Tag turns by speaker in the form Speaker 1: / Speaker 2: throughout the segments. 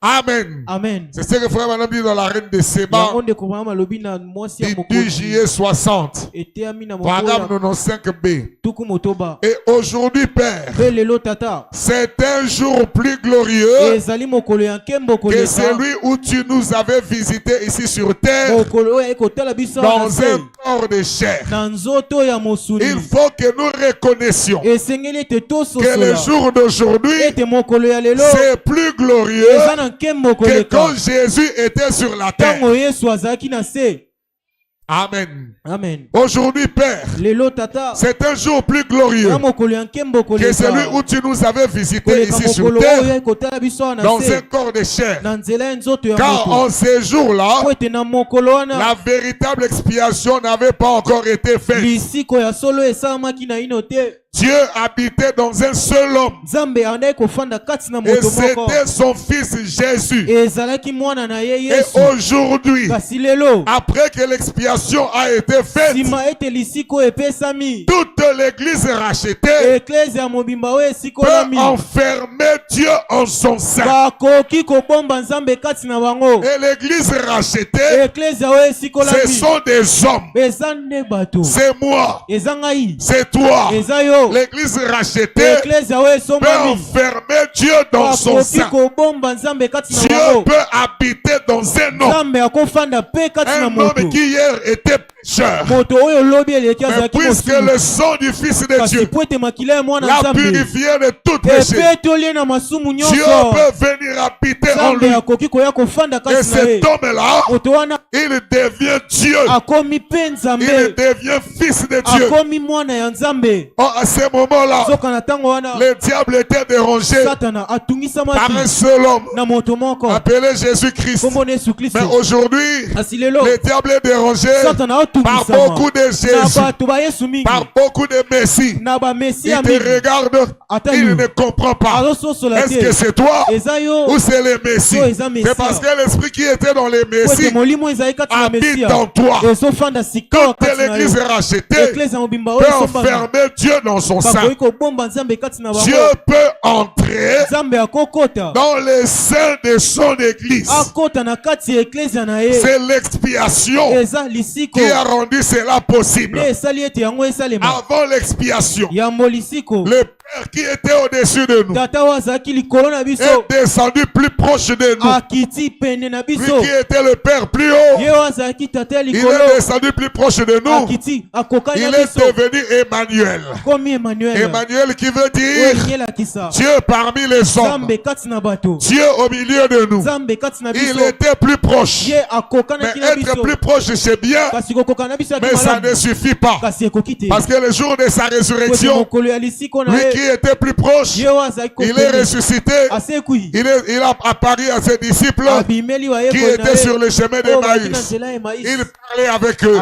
Speaker 1: Amen.
Speaker 2: Amen.
Speaker 1: C'est ce que frère Madame dit dans la reine de Séba. Du juillet 60. Paragraphe 95b. Et aujourd'hui, Père, c'est un jour plus glorieux que celui où tu nous avais visité ici sur terre dans un corps de chair. Il faut que nous reconnaissions que le jour d'aujourd'hui c'est plus glorieux que quand Jésus était sur la terre. Amen.
Speaker 2: Amen.
Speaker 1: Aujourd'hui, Père, c'est un jour plus glorieux que celui où tu nous avais visité ici sur terre dans un corps de chair. Car en ces jours-là, la véritable expiation n'avait pas encore été faite. Dieu habitait dans un seul homme. Et c'était son fils Jésus. Et aujourd'hui, après que l'expiation a été faite, toute l'église rachetée peut enfermer Dieu en son sein. Et l'église rachetée, ce sont des hommes. C'est moi. C'est toi. L'église rachetée peut enfermer Dieu dans son sein. Dieu peut habiter dans un homme. Un homme qui hier était pécheur. Mais puisque le sang du Fils de Dieu l'a purifié de tout péché, Dieu peut venir habiter en lui. Et cet homme-là, il devient Dieu. Il devient fils de Dieu. À ce moment-là, le diable était dérangé par un seul homme appelé Jésus-Christ. Mais aujourd'hui, le diable est dérangé par beaucoup de Jésus, par beaucoup de Messie. Il te regarde, il ne comprend pas. Est-ce que c'est toi ou c'est les Messies? C'est parce que l'esprit qui était dans les Messies habite en toi. Toute l'église rachetée peut enfermer Dieu dans son sein. Dieu peut entrer dans les seins de son église. C'est l'expiation qui a rendu cela possible. Avant l'expiation, le Père qui était au-dessus de nous est descendu plus proche de nous. Lui qui était le Père plus haut, il est descendu plus proche de nous. Il est devenu Emmanuel. Emmanuel qui veut dire Dieu parmi les hommes. Dieu au milieu de nous. Il était plus proche. Mais être plus proche c'est bien, mais ça ne suffit pas. Parce que le jour de sa résurrection, lui qui était plus proche, il est ressuscité. Il a apparu à ses disciples qui étaient sur le chemin d'Emmaüs. Il parlait avec eux.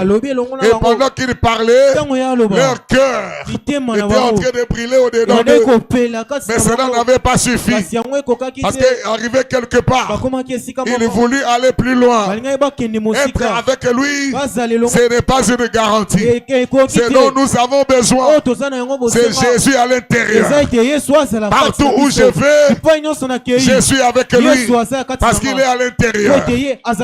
Speaker 1: Et pendant qu'il parlait, leur cœur était en train de brûler au-dedans d'eux. Mais cela n'avait pas suffi. Parce qu'arrivé quelque part, il voulut aller plus loin. Être avec lui, ce n'est pas une garantie. Ce dont nous avons besoin, c'est Jésus à l'intérieur. Partout où je vais, je suis avec lui. Parce qu'il est à l'intérieur.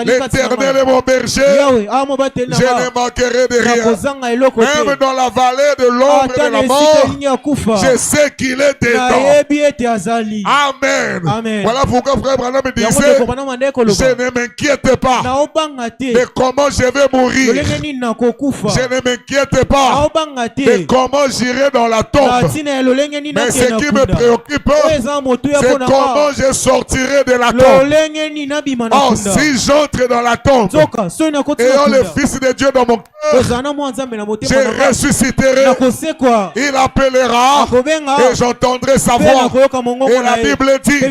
Speaker 1: L'Éternel est mon berger. Je ne manquerai de rien. Même dans la vallée de l'ombre de la mort, je sais qu'il est dedans. Amen. Voilà pourquoi frère Branham me disait, je ne m'inquiète pas de comment je vais mourir. Je ne m'inquiète pas de comment j'irai dans la tombe. Mais ce qui me préoccupe, c'est comment je sortirai de la tombe. Oh, si j'entre dans la tombe, ayant le Fils de Dieu dans mon cœur, je ressusciterai. Il appellera et j'entendrai sa voix. Et la Bible dit,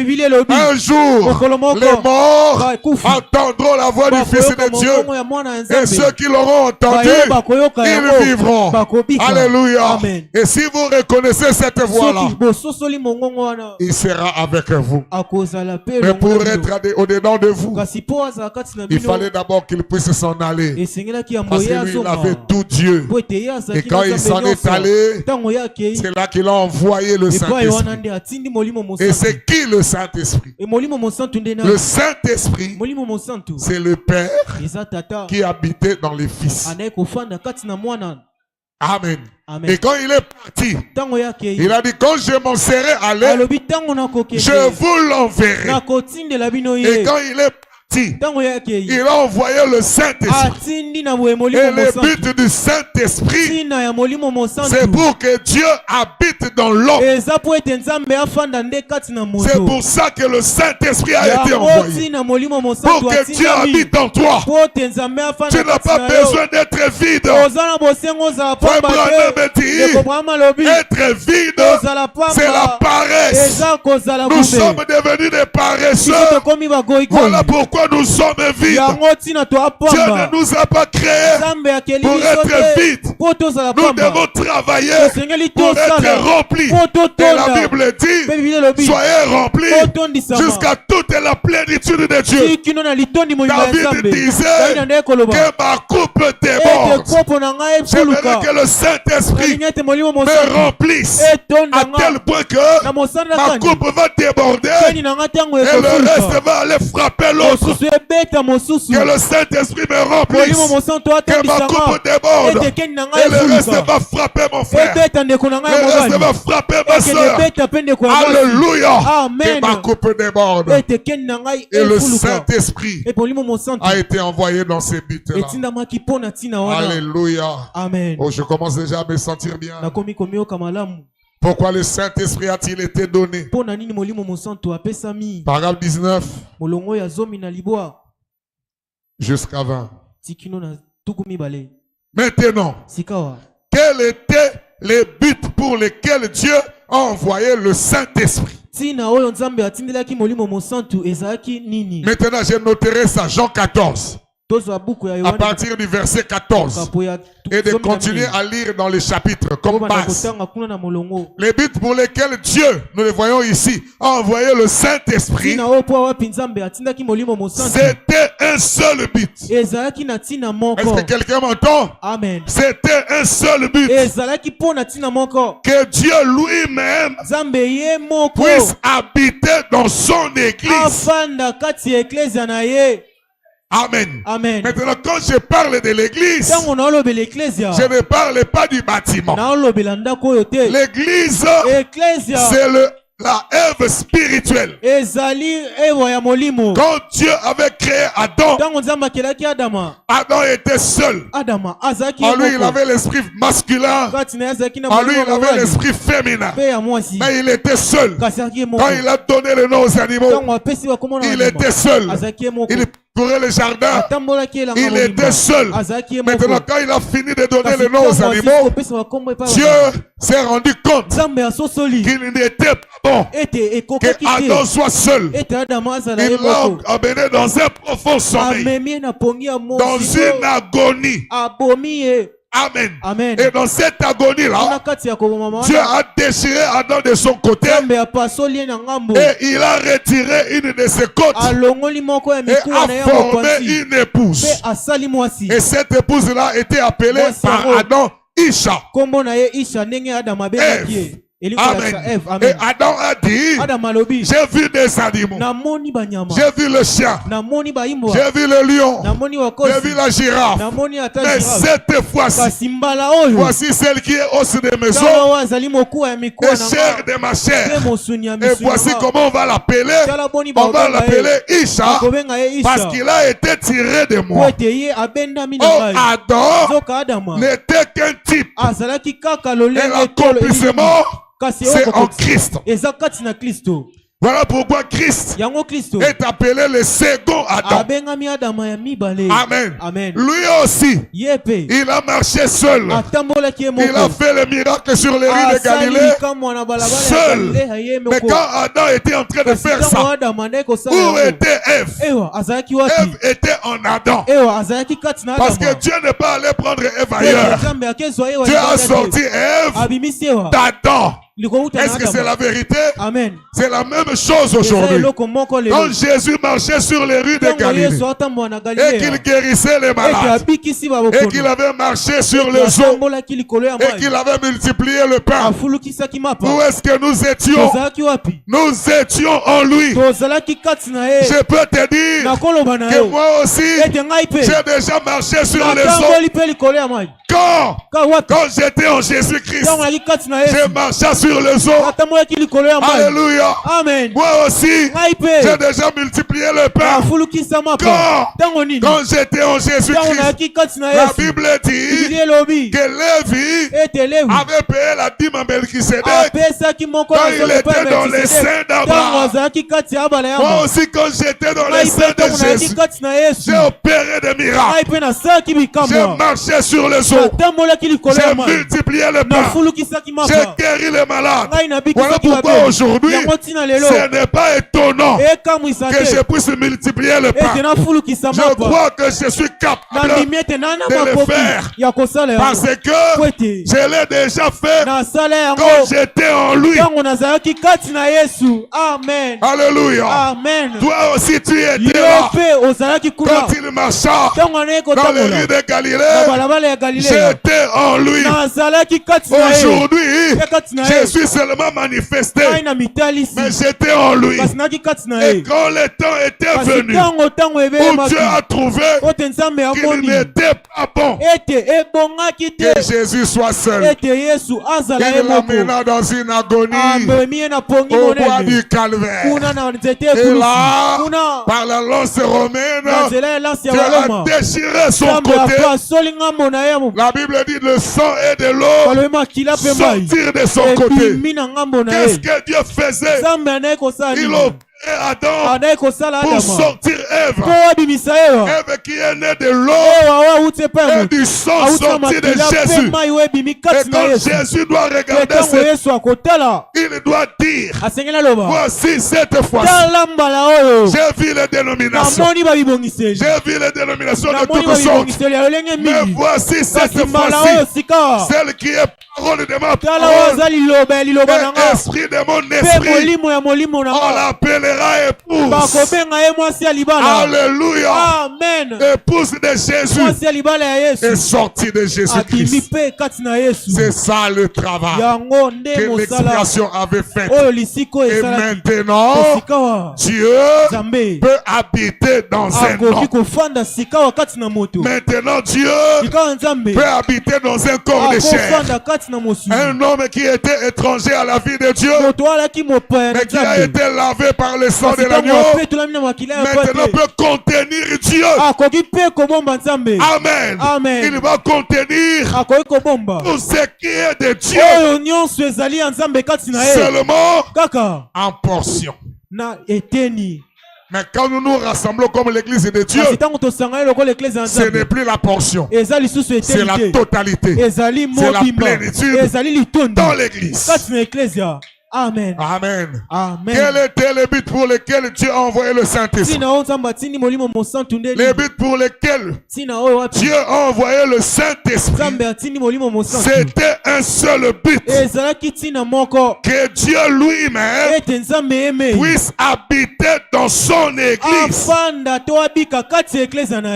Speaker 1: un jour, les morts entendront la voix du Fils de Dieu. Et ceux qui l'auront entendu, ils vivront. Alléluia. Et si vous reconnaissez cette voilà, il sera avec vous. Mais pour être au-dedans de vous, il fallait d'abord qu'il puisse s'en aller. Parce que lui, il avait tout Dieu. Et quand il s'en est allé, c'est là qu'il a envoyé le Saint-Esprit. Et c'est qui le Saint-Esprit? Le Saint-Esprit, c'est le Père qui habitait dans les Fils. Amen. Et quand il est parti, il a dit, quand je m'en serai allé, je vous l'enverrai. Et quand il est parti, il a envoyé le Saint-Esprit. Et le but du Saint-Esprit, c'est pour que Dieu habite dans l'homme. C'est pour ça que le Saint-Esprit a été envoyé. Pour que Dieu habite en toi. Tu n'as pas besoin d'être vide. Être vide, c'est la paresse. Nous sommes devenus des paresseux. Voilà pourquoi nous sommes vides. Dieu ne nous a pas créés pour être vides. Nous devons travailler pour être remplis. Et la Bible dit, soyez remplis jusqu'à toute la plénitude de Dieu. David disait que ma coupe déborde. J'aimerais que le Saint-Esprit me remplisse à tel point que ma coupe va déborder et le reste va aller frapper l'autre. Que le Saint-Esprit me remplisse, que ma coupe déborde et le reste va frapper mon frère, le reste va frapper ma soeur. Alléluia. Que ma coupe déborde. Et le Saint-Esprit a été envoyé dans ces buts-là. Alléluia. Amen. Oh, je commence déjà à me sentir bien. Pourquoi le Saint-Esprit a-t-il été donné? Paragraphe 19 jusqu'à 20. Maintenant, quel était le but pour lequel Dieu a envoyé le Saint-Esprit? Maintenant, je noterai ça, Jean 14. À partir du verset 14 et de continuer à lire dans les chapitres comme base. Les buts pour lesquels Dieu, nous le voyons ici, a envoyé le Saint-Esprit, c'était un seul but. Est-ce que quelqu'un m'entend? Amen. C'était un seul but. Que Dieu lui-même puisse habiter dans son église. Amen. Amen. Maintenant, quand je parle de l'église, je ne parle pas du bâtiment. L'église, c'est la œuvre spirituelle. Quand Dieu avait créé Adam, Adam était seul. En lui, il avait l'esprit masculin. En lui, il avait l'esprit féminin. Mais il était seul. Quand il a donné le nom aux animaux, il était seul. Il courait le jardin, il était seul. Maintenant, quand il a fini de donner le nom aux animaux, Dieu s'est rendu compte qu'il n'était pas bon que Adam soit seul. Il l'a amené dans un profond sommeil, dans une agonie. Amen. Amen. Et dans cette agonie-là, Dieu a déchiré Adam de son côté et il a retiré une de ses côtes et a formé une épouse. Et cette épouse-là était appelée par Adam Isha. Amen. Et Adam a dit, j'ai vu des animaux, j'ai vu le chien, j'ai vu le lion, j'ai vu la girafe, mais cette fois-ci, voici celle qui est os de mes os et chair de ma chair. Et voici comment on va l'appeler. On va l'appeler Isha parce qu'il a été tiré de moi. Oh, Adam n'était qu'un type et l'accomplissement, c'est en Christ. Voilà pourquoi Christ est appelé le second Adam. Amen. Lui aussi, il a marché seul. Il a fait le miracle sur les rives de Galilée seul. Mais quand Adam était en train de faire ça, où était Ève? Ève était en Adam. Parce que Dieu n'est pas allé prendre Ève ailleurs. Dieu a sorti Ève d'Adam. Est-ce que c'est la vérité?
Speaker 2: Amen.
Speaker 1: C'est la même chose aujourd'hui. Quand Jésus marchait sur les rues de Galilée et qu'il guérissait les malades et qu'il avait marché sur les eaux et qu'il avait multiplié le pain, où est-ce que nous étions? Nous étions en lui. Je peux te dire que moi aussi j'ai déjà marché sur les eaux. Quand j'étais en Jésus-Christ, j'ai marché sur les eaux. Alléluia.
Speaker 2: Amen.
Speaker 1: Moi aussi, j'ai déjà multiplié le pain. Quand j'étais en Jésus-Christ, la Bible dit que Lévi avait payé la dîme à Melchisédek quand il était dans les seins d'Abraham. Moi aussi, quand j'étais dans les seins de Jésus, j'ai opéré des miracles. J'ai marché sur les eaux. J'ai multiplié le pain. J'ai guéri les malades. Voilà pourquoi aujourd'hui, ce n'est pas étonnant que je puisse multiplier le pain. Je crois que je suis capable de le faire parce que je l'ai déjà fait quand j'étais en lui.
Speaker 2: Amen.
Speaker 1: Alléluia.
Speaker 2: Amen.
Speaker 1: Toi aussi tu étais là quand il marcha dans les rues de Galilée. J'étais en lui. Aujourd'hui, je suis seulement manifesté, mais j'étais en lui. Et quand le temps était venu où Dieu a trouvé qu'il n'était pas bon que Jésus soit seul, il l'amena dans une agonie au bois du Calvaire. Et là, par la lance romaine, Dieu a déchiré son côté. La Bible dit le sang et de l'eau sortir de son côté. Qu'est-ce que Dieu faisait? Il opérait Adam pour sortir Ève. Ève qui est née de l'eau et du sang sorti de Jésus. Et quand Jésus doit regarder il doit dire, voici cette fois-ci, j'ai vu les dénominations. J'ai vu les dénominations de toutes sortes. Mais voici cette fois-ci, celle qui est parole de ma parole et esprit de mon esprit. On l'appellera épouse. Alléluia.
Speaker 2: Amen.
Speaker 1: Épouse de Jésus est sortie de Jésus-Christ. C'est ça le travail que l'expiation avait fait. Et maintenant, Dieu peut habiter dans un homme. Maintenant, Dieu peut habiter dans un corps de chair. Un homme qui était étranger à la vie de Dieu, mais qui a été lavé par le sang de l'agneau, maintenant peut contenir Dieu. Amen.
Speaker 2: Amen.
Speaker 1: Il va contenir tout ce qui est de Dieu seulement en portion. Mais quand nous nous rassemblons comme l'église de Dieu, ce n'est plus la portion, c'est la totalité, c'est la plénitude dans l'église.
Speaker 2: Amen.
Speaker 1: Amen.
Speaker 2: Amen.
Speaker 1: Quel était le but pour lequel Dieu a envoyé le Saint-Esprit? Le but pour lequel Dieu a envoyé le Saint-Esprit, c'était un seul but. Que Dieu lui-même puisse habiter dans son église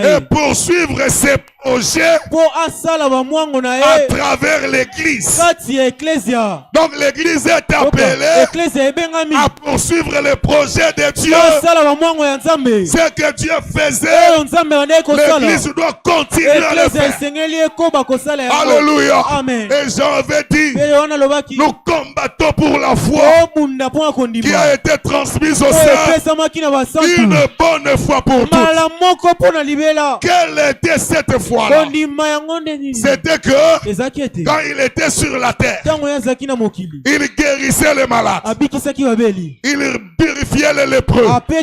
Speaker 1: et poursuivre ses projets à travers l'église. Donc l'église est appelée à poursuivre le projet de Dieu. Ce que Dieu faisait, l'église doit continuer à le faire. Alléluia. Et Jean avait dit, nous combattons pour la foi qui a été transmise au sein une bonne fois pour toutes. Quelle était cette foi-là? C'était que quand il était sur la terre, il guérissait les malades, il purifiait les lépreux, il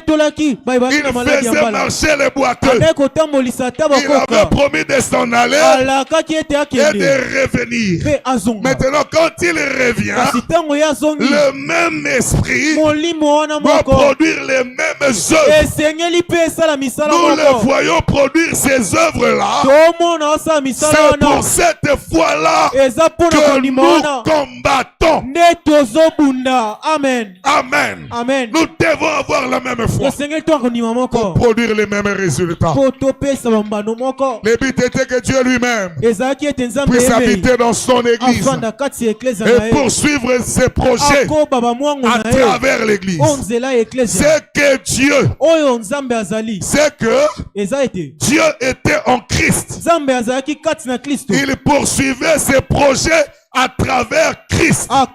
Speaker 1: faisait marcher les boiteux, il avait promis de s'en aller et de revenir. Maintenant quand il revient, le même esprit va produire les mêmes œuvres. Nous les voyons produire ces œuvres-là. C'est pour cette foi-là que nous combattons.
Speaker 2: Amen.
Speaker 1: Amen.
Speaker 2: Amen.
Speaker 1: Nous devons avoir la même foi pour produire les mêmes résultats. Le but était que Dieu lui-même puisse habiter dans son église et poursuivre ses projets à travers l'église. C'est que Dieu, c'est que Dieu était en Christ. Il poursuivait ses projets à travers Christ. Voilà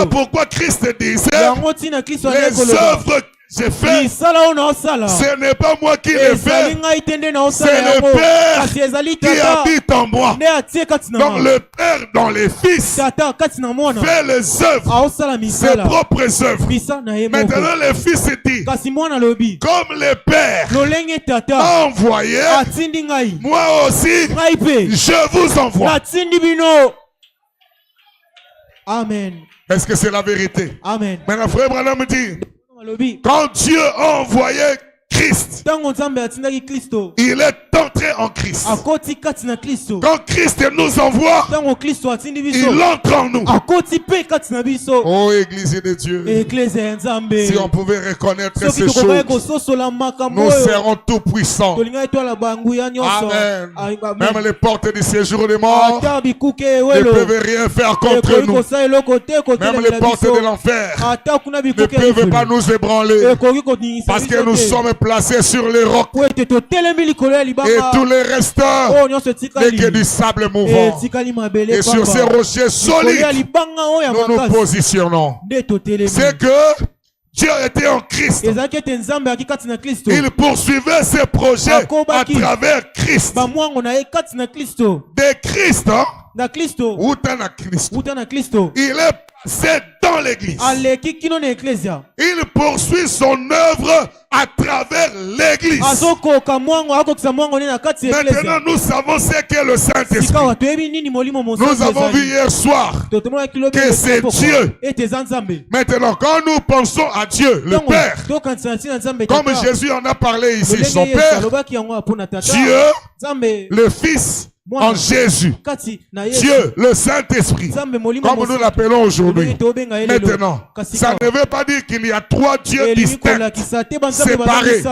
Speaker 1: pourquoi Christ disait les œuvres que j'ai fait, ce n'est pas moi qui les fais, c'est le Père qui habite en moi. Donc le Père dans les Fils fait les œuvres, ses propres œuvres. Maintenant le Fils dit, comme le Père a envoyé, moi aussi je vous envoie.
Speaker 2: Amen.
Speaker 1: Est-ce que c'est la vérité?
Speaker 2: Amen.
Speaker 1: Maintenant frère Branham dit, quand Dieu a envoyé Christ, il est entré en Christ. Quand Christ nous envoie, il entre en nous. Oh Église de Dieu, si on pouvait reconnaître ces choses, nous serons tout puissants. Amen. Même les portes du séjour des morts ne peuvent rien faire contre nous. Même les portes de l'enfer ne peuvent pas nous ébranler, parce que nous sommes placés sur les rocs, et tous les restants n'est que du sable mouvant. Et sur ces rochers solides, nous nous positionnons. C'est que Dieu était en Christ. Il poursuivait ses projets à travers Christ. De Christ, il est passé dans l'église. Il poursuit son œuvre à travers l'église. Maintenant, nous savons ce qu'est le Saint-Esprit. Nous avons vu hier soir que c'est Dieu. Maintenant, quand nous pensons à Dieu, le Père, comme Jésus en a parlé ici, son Père, Dieu, le Fils, en Jésus, Dieu, le Saint-Esprit, comme nous l'appelons aujourd'hui. Maintenant, ça ne veut pas dire qu'il y a trois dieux distincts, séparés.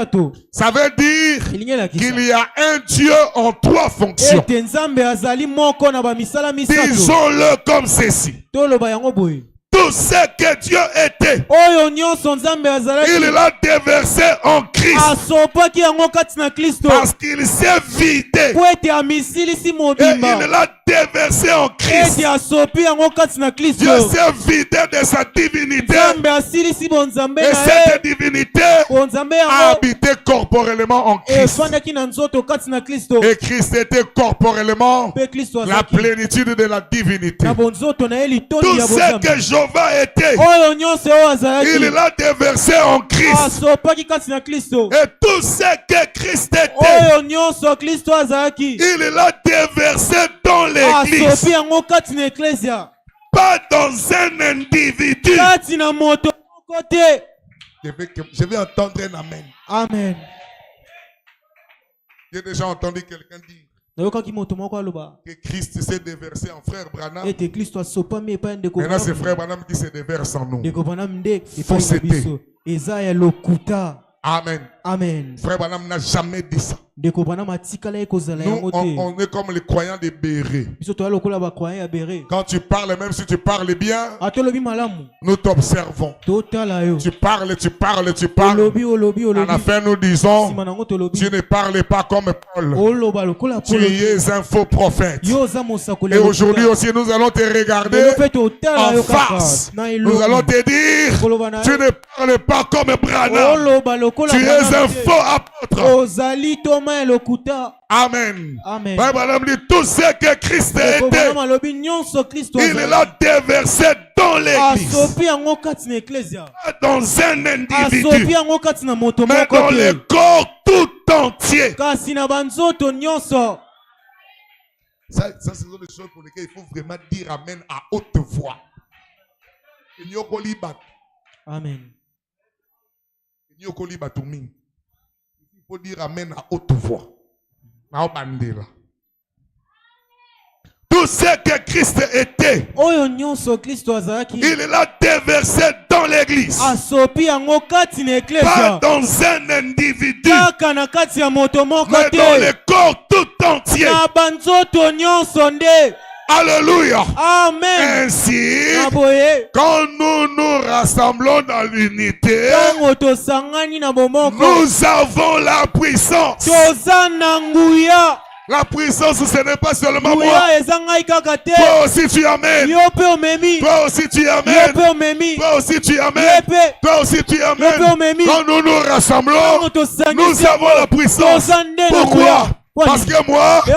Speaker 1: Ça veut dire qu'il y a un Dieu en trois fonctions. Disons-le comme ceci. Tout ce que Dieu était, il l'a déversé en Christ. Parce qu'il s'est vidé. Et il l'a déversé en Christ. Dieu s'est vidé de sa divinité. Et cette divinité a habité corporellement en Christ. Et Christ était corporellement la plénitude de la divinité. Tout ce que Jéhovah était, il l'a déversé en Christ. Et tout ce que Christ était, il l'a déversé dans l'église. Pas dans un individu. Je vais entendre un amen.
Speaker 2: Amen.
Speaker 1: J'ai déjà entendu quelqu'un dire que Christ s'est déversé en frère Branham. Maintenant, c'est frère Branham qui se déverse en nous. Fausseté. Amen.
Speaker 2: Amen.
Speaker 1: Frère Branham n'a jamais dit ça. Nous, on est comme les croyants des Bérés. Quand tu parles, même si tu parles bien, nous t'observons. Tu parles. À la fin, nous disons, tu ne parles pas comme Paul. Tu es un faux prophète. Et aujourd'hui aussi, nous allons te regarder en face. Nous allons te dire, tu ne parles pas comme Branham. Tu es un faux apôtre. Amen.
Speaker 2: Amen.
Speaker 1: Branham dit tout ce que Christ était, il l'a déversé dans l'église. Pas dans un individu, mais dans le corps tout entier. Ça, ce sont des choses pour lesquelles il faut vraiment dire Amen à haute voix.
Speaker 2: Amen.
Speaker 1: Il faut dire Amen à haute voix. Tout ce que Christ était, il l'a déversé dans l'église. Pas dans un individu, mais dans le corps tout entier. Alléluia.
Speaker 2: Amen.
Speaker 1: Ainsi, quand nous nous rassemblons dans l'unité, nous avons la puissance. La puissance, ce n'est pas seulement moi. Toi aussi tu amènes. Toi aussi tu amènes. Toi aussi tu amènes. Toi aussi tu amènes. Quand nous nous rassemblons, nous avons la puissance. Pourquoi? Parce que moi, j'ai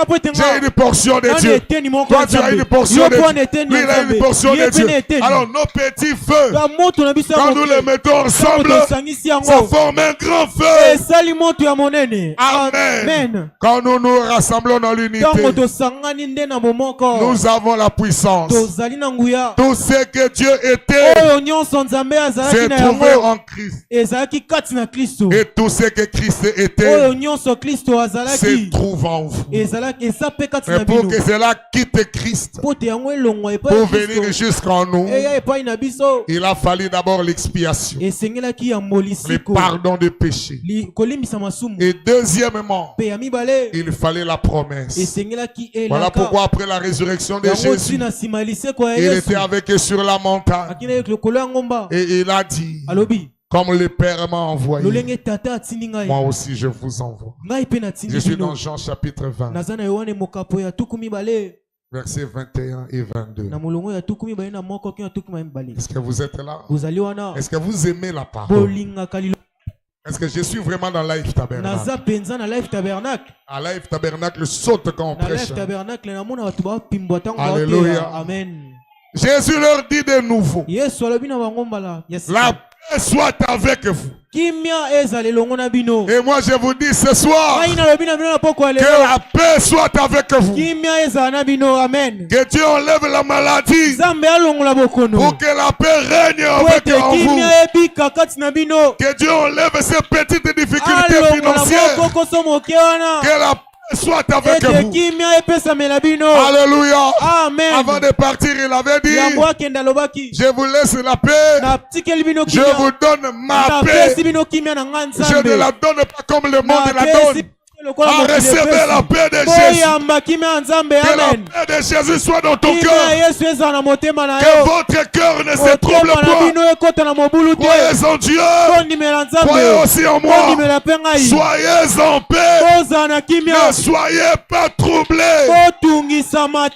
Speaker 1: une portion de Dieu. Toi, tu as une portion de Dieu. Lui, il a une portion de Dieu. Alors, nos petits feux, quand nous les mettons ensemble, ça forme un grand feu. Amen. Quand nous nous rassemblons dans l'unité, nous avons la puissance. Tout ce que Dieu était s'est trouvé en Christ. Et tout ce que Christ était s'est trouvé en vous. Mais pour que cela quitte Christ, pour venir jusqu'en nous, il a fallu d'abord l'expiation, le pardon des péchés. Et deuxièmement, il fallait la promesse. Voilà pourquoi après la résurrection de Jésus, il était avec eux sur la montagne et il a dit: comme le Père m'a envoyé, moi aussi je vous envoie. Je suis dans Jean chapitre 20, versets 21 et 22. Est-ce que vous êtes là? Est-ce que vous aimez la parole? Est-ce que je suis vraiment dans Life Tabernacle? À Life Tabernacle, saute quand on prêche. Alléluia.
Speaker 2: Amen.
Speaker 1: Jésus leur dit de nouveau: la paix soit avec vous. Et moi je vous dis ce soir, que la paix soit avec vous. Que Dieu enlève la maladie, pour que la paix règne avec vous. Que Dieu enlève ces petites difficultés financières. Que la soit avec vous. Alléluia.
Speaker 2: Amen.
Speaker 1: Avant de partir, il avait dit: je vous laisse la paix, je vous donne ma paix. Je ne la donne pas comme le monde la donne. Recevez la paix de Jésus. Que la paix de Jésus soit dans ton cœur. Que votre cœur ne se trouble pas. Croyez en Dieu. Croyez aussi en moi. Soyez en paix. Ne soyez pas troublés.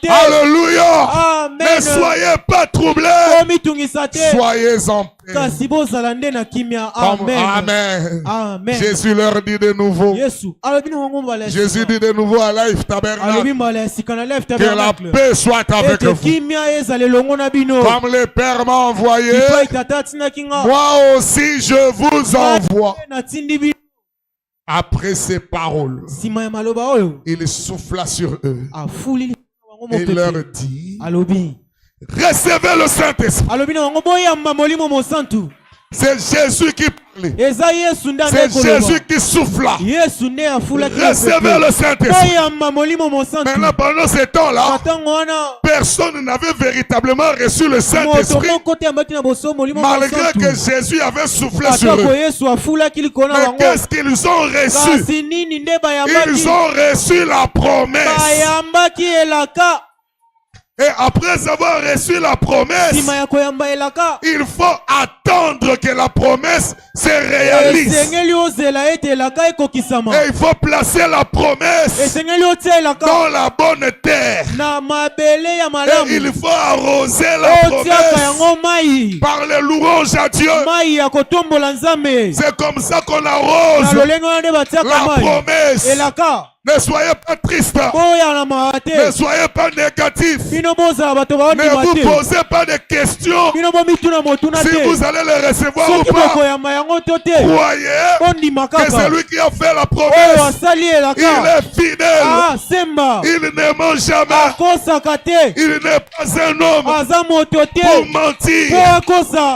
Speaker 1: Alléluia. Ne soyez pas troublés. Soyez en paix. Amen.
Speaker 2: Amen.
Speaker 1: Jésus leur dit de nouveau. Jésus dit de nouveau à Life Tabernacle: que la paix soit avec vous. Comme le Père m'a envoyé, moi aussi je vous envoie. Après ces paroles, il souffla sur eux et il leur dit: recevez le Saint-Esprit. C'est Jésus qui parlait. C'est Jésus qui souffla. Recevez le Saint-Esprit. Maintenant, pendant ce temps-là, personne n'avait véritablement reçu le Saint-Esprit, malgré que Jésus avait soufflé sur eux. Mais qu'est-ce qu'ils ont reçu? Ils ont reçu la promesse. Et après avoir reçu la promesse, il faut attendre que la promesse se réalise. Et il faut placer la promesse dans la bonne terre. Et il faut arroser la promesse par les louanges à Dieu. C'est comme ça qu'on arrose la promesse. Ne soyez pas triste. Ne soyez pas négatif. Ne vous posez pas de questions si vous allez le recevoir ou pas. Croyez que celui qui a fait la promesse, il est fidèle. Il ne ment jamais. Il n'est pas un homme pour mentir,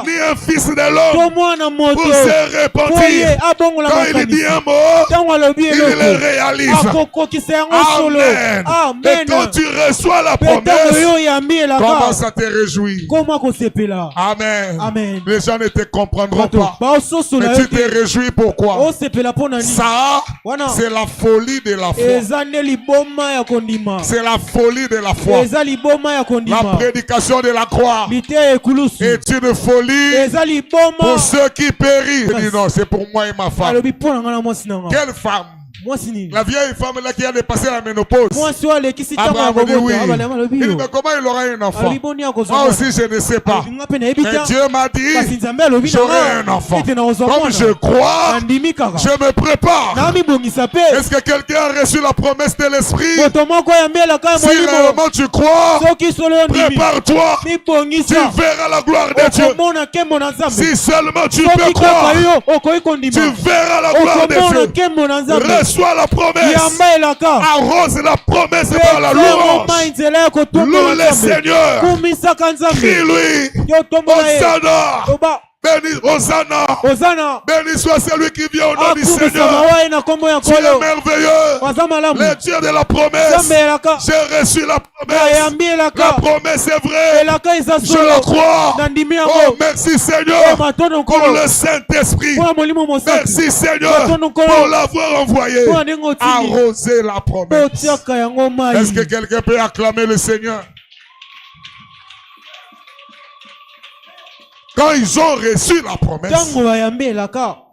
Speaker 1: ni un fils de l'homme pour se repentir. Quand il dit un mot, il le réalise. Amen. Et quand tu reçois la promesse, commence à te réjouir. Amen. Les gens ne te comprendront pas. Mais tu te réjouis pourquoi? Ça, c'est la folie de la foi. C'est la folie de la foi. La prédication de la croix est une folie pour ceux qui périssent. Il dit non, c'est pour moi et ma femme. Quelle femme? La vieille femme là qui a dépassé la ménopause. Abraham dit oui. Il dit mais comment il aura un enfant? Moi aussi je ne sais pas. Mais Dieu m'a dit j'aurai un enfant. Comme je crois, je me prépare. Est-ce que quelqu'un a reçu la promesse de l'esprit? Si réellement tu crois, prépare-toi. Tu verras la gloire de Dieu. Si seulement tu peux croire, tu verras la gloire de Dieu. Reçois la promesse. Arrose la promesse par la louange. Loue le Seigneur. Crie-lui. Hosanna. Béni, Hosanna. Béni soit celui qui vient au nom du Seigneur. Tu es merveilleux. Le Dieu de la promesse. J'ai reçu la promesse. La promesse est vraie. Je la crois. Oh, merci Seigneur pour le Saint-Esprit. Merci Seigneur pour l'avoir envoyé. Arroser la promesse. Est-ce que quelqu'un peut acclamer le Seigneur? Quand ils ont reçu la promesse,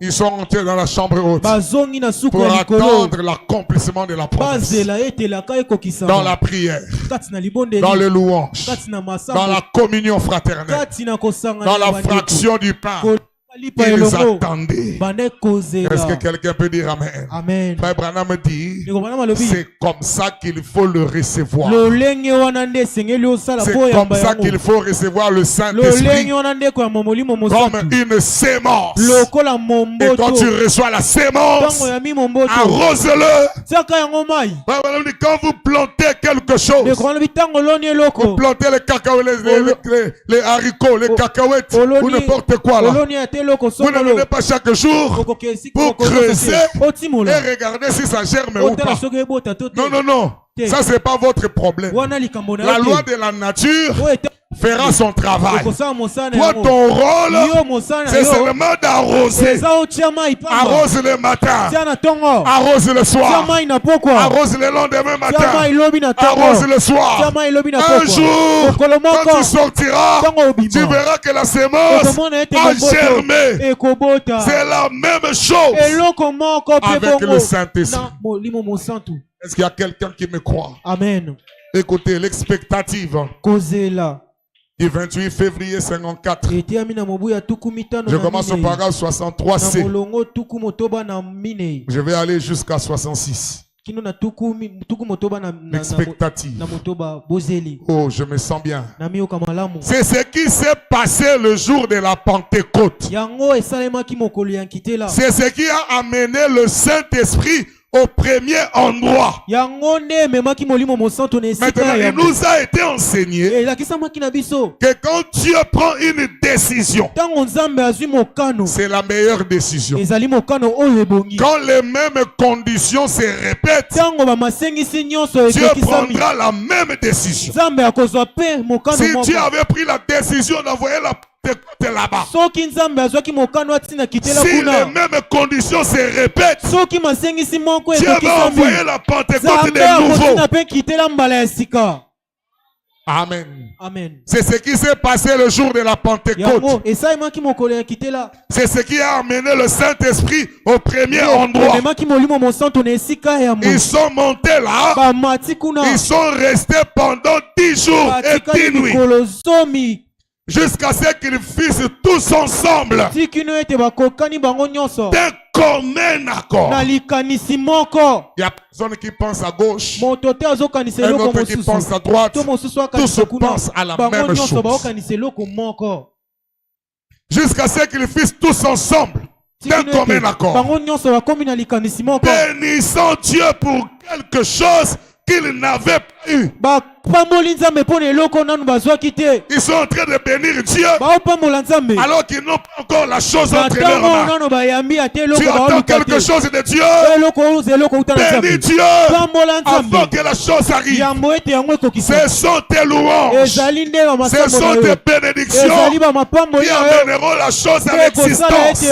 Speaker 1: ils sont rentrés dans la chambre haute pour attendre l'accomplissement de la promesse. Dans la prière, dans le louange, dans la communion fraternelle, dans la fraction du pain. Ils attendaient. Est-ce que quelqu'un peut dire Amen?
Speaker 2: Amen.
Speaker 1: Frère Branham me dit, c'est comme ça qu'il faut le recevoir. C'est comme ça qu'il faut recevoir le Saint-Esprit. Comme une sémence. Et quand tu reçois la sémence, arrose-le. Quand vous plantez quelque chose, vous plantez les cacahuètes, les haricots, les cacahuètes, ou n'importe quoi là. Vous ne venez pas chaque jour pour creuser et regarder si ça germe ou pas. Non. Ça, c'est pas votre problème. La loi de la nature fera son travail. Toi, ton rôle, c'est seulement d'arroser. Arrose le matin. Arrose le soir. Arrose le lendemain matin. Arrose le soir. Un jour, quand tu sortiras, tu verras que la sémence a germé. C'est la même chose avec le Saint-Esprit. Est-ce qu'il y a quelqu'un qui me croit?
Speaker 2: Amen.
Speaker 1: Écoutez, l'expectative du 28 février 54. Je commence au paragraphe 63C. Je vais aller jusqu'à 66. L'expectative. Oh, je me sens bien. C'est ce qui s'est passé le jour de la Pentecôte. C'est ce qui a amené le Saint-Esprit au premier endroit. Maintenant, il nous a été enseigné que quand Dieu prend une décision, c'est la meilleure décision. Quand les mêmes conditions se répètent, Dieu prendra la même décision. Si Dieu avait pris la décision d'envoyer la là-bas, si les mêmes conditions se répètent, Dieu va envoyer la Pentecôte de nouveau. Amen. C'est ce qui s'est passé le jour de la Pentecôte. C'est ce qui a amené le Saint-Esprit au premier endroit. Ils sont montés là. Ils sont restés pendant 10 jours et 10 nuits. Jusqu'à ce qu'ils fissent tous ensemble d'un commun accord. Il y a personne qui pense à gauche, un autre qui pense à droite. Tous pensent à la même chose. Jusqu'à ce qu'ils fissent tous ensemble d'un commun accord. Bénissons Dieu pour quelque chose qu'ils n'avaient pas eu. Ils sont en train de bénir Dieu alors qu'ils n'ont pas encore la chose entre leurs mains. Tu attends quelque chose de Dieu. Bénis Dieu avant que la chose arrive. Ce sont tes louanges, ce sont tes bénédictions qui amèneront la chose à l'existence.